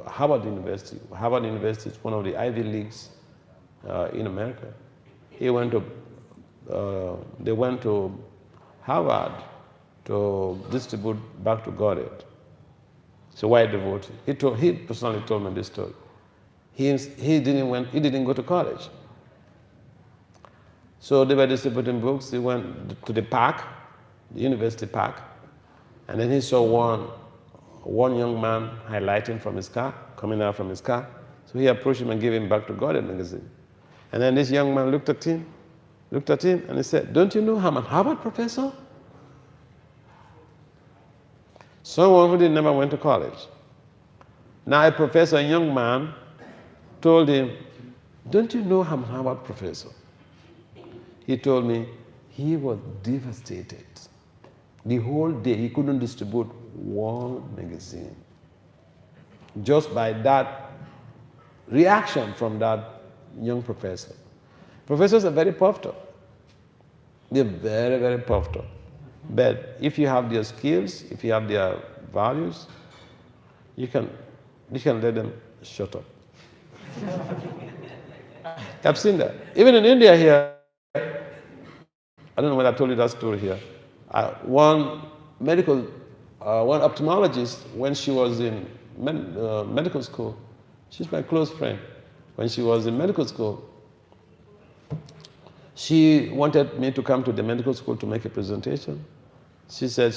G: Harvard University. Harvard University is one of the Ivy Leagues in America. They went to Harvard to distribute back to Godhead. So why devotee? He personally told me this story. He didn't go to college. So they were distributing books. He went to the park, the university park, and then he saw one young man highlighting from his car, coming out from his car. So he approached him and gave him back to Godhead magazine. And then this young man looked at him, and he said, "Don't you know I'm a Harvard professor?" Someone who never went to college. Now a professor, a young man, told him, "Don't you know I'm a Harvard professor?" He told me he was devastated. The whole day he couldn't distribute one magazine. Just by that reaction from that young professor. Professors are very puffed up. They're very, very puffed up. But if you have their skills, if you have their values, you can let them shut up. I've seen that. Even in India here, I don't know whether I told you that story here. One ophthalmologist, when she was in medical school, she's my close friend. When she was in medical school, she wanted me to come to the medical school to make a presentation. She said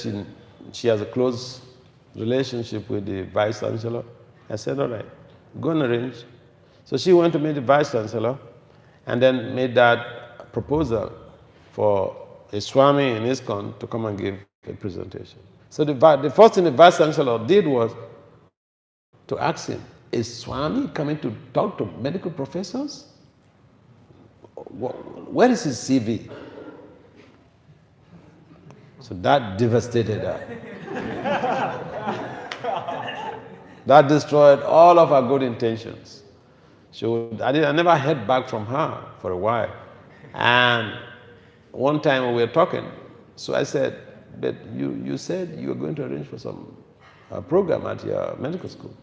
G: she has a close relationship with the vice chancellor. I said, all right, go and arrange. So she went to meet the vice chancellor and then made that proposal for a Swami in ISKCON to come and give a presentation. So the first thing the vice chancellor did was to ask him, is Swami coming to talk to medical professors? Where is his CV? So that devastated her. That destroyed all of our good intentions. I never heard back from her for a while. And one time we were talking, so I said, but you said you were going to arrange for some program at your medical school.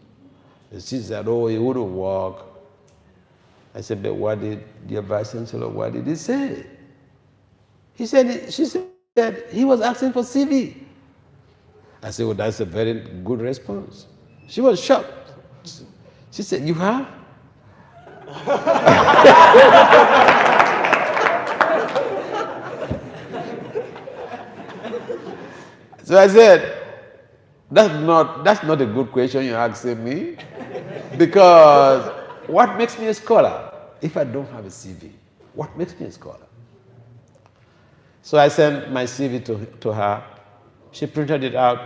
G: And she said, oh, it wouldn't work. I said, but what did the vice chancellor, what did he say? She said he was asking for CV. I said, well, that's a very good response. She was shocked. She said, you have? So I said, that's not a good question you're asking me, because what makes me a scholar if I don't have a CV? What makes me a scholar? So I sent my CV to her. She printed it out,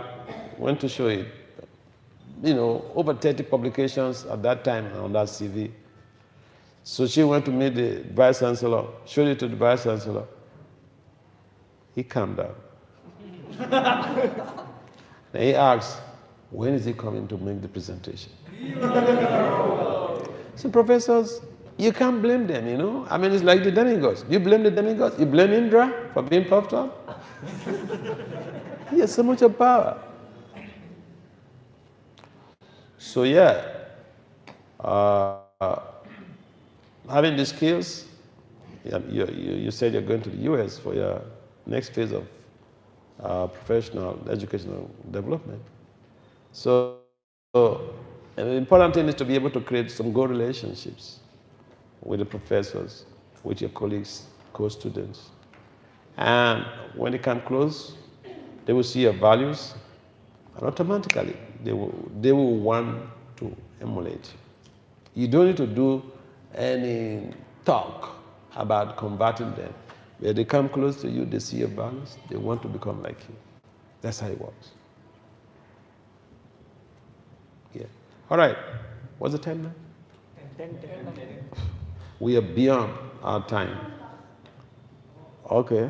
G: went to show it. Over 30 publications at that time on that CV. So she went to meet the vice chancellor, showed it to the vice chancellor. He calmed down. And he asks, when is he coming to make the presentation? So professors, you can't blame them, you know. I mean, it's like the demigods. You blame the demigods? You blame Indra for being puffed up? He has so much of power. So yeah, having the skills, you said you're going to the US for your next phase of professional, educational development. So an important thing is to be able to create some good relationships with the professors, with your colleagues, co-students. And when they come close, they will see your values, and automatically they will want to emulate you. You don't need to do any talk about converting them. When they come close to you, they see your values, they want to become like you. That's how it works. Yeah. All right. What's the time now?
I: 10.
G: We are beyond our time. Okay.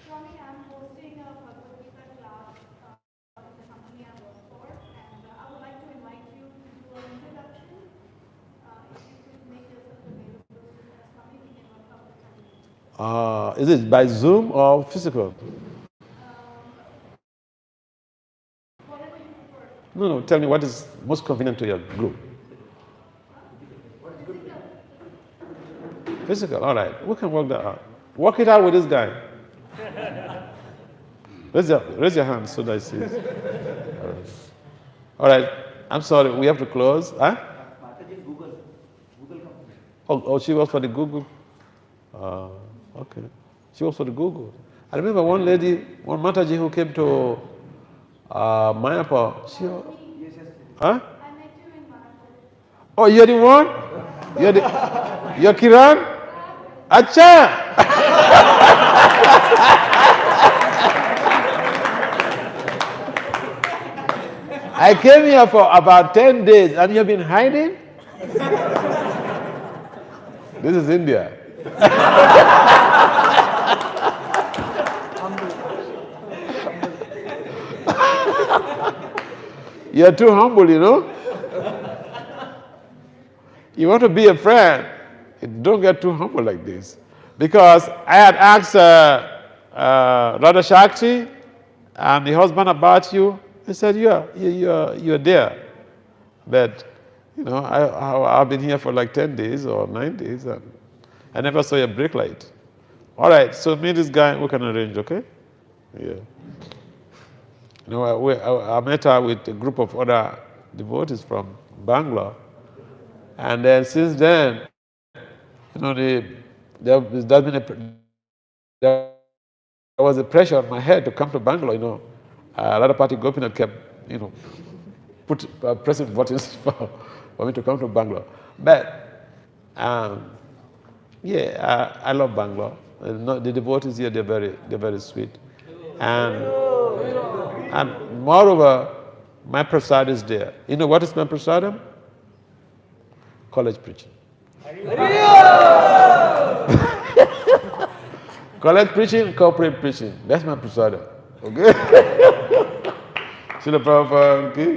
H: Swami, I'm hosting a Bhagavad Gita class in the company I work for, and I would like to invite you to do an introduction. If you could make yourself available, Swami, we can work out the time.
G: Is it by Zoom or physical?
H: Whatever you prefer.
G: No, tell me what is most convenient to your group. Physical, all right. We can work that out. Work it out with this guy. Raise your hand so that I see it. All right. I'm sorry, we have to close. Huh? Oh, she works for the Google. Okay. She works for the Google. I remember one lady, one Mataji who came to Mayapur. Huh?
H: I met you in Mayapur.
G: Oh, you're the one? You're Kiran? Acha! I came here for about 10 days and you've been hiding? This is India. You're too humble, you know? You want to be a friend, don't get too humble like this. Because I had asked Radha Shakti and the husband about you. He said, you're there. But, you know, I've been here for like 10 days or 9 days and I never saw a brake light. All right, so meet this guy, we can arrange, okay? Yeah. You know, I met her with a group of other devotees from Bangalore. And then since then, you know, there was a pressure on my head to come to Bangalore, you know. A lot of party Gopinath kept, you know, pressing buttons for me to come to Bangalore. But, yeah, I love Bangalore. The devotees here, they're very sweet. And moreover, my prasad is there. You know what is my prasadam? College preaching. College preaching, corporate preaching. That's my prasadam. Okay? Srila Prabhupada ki?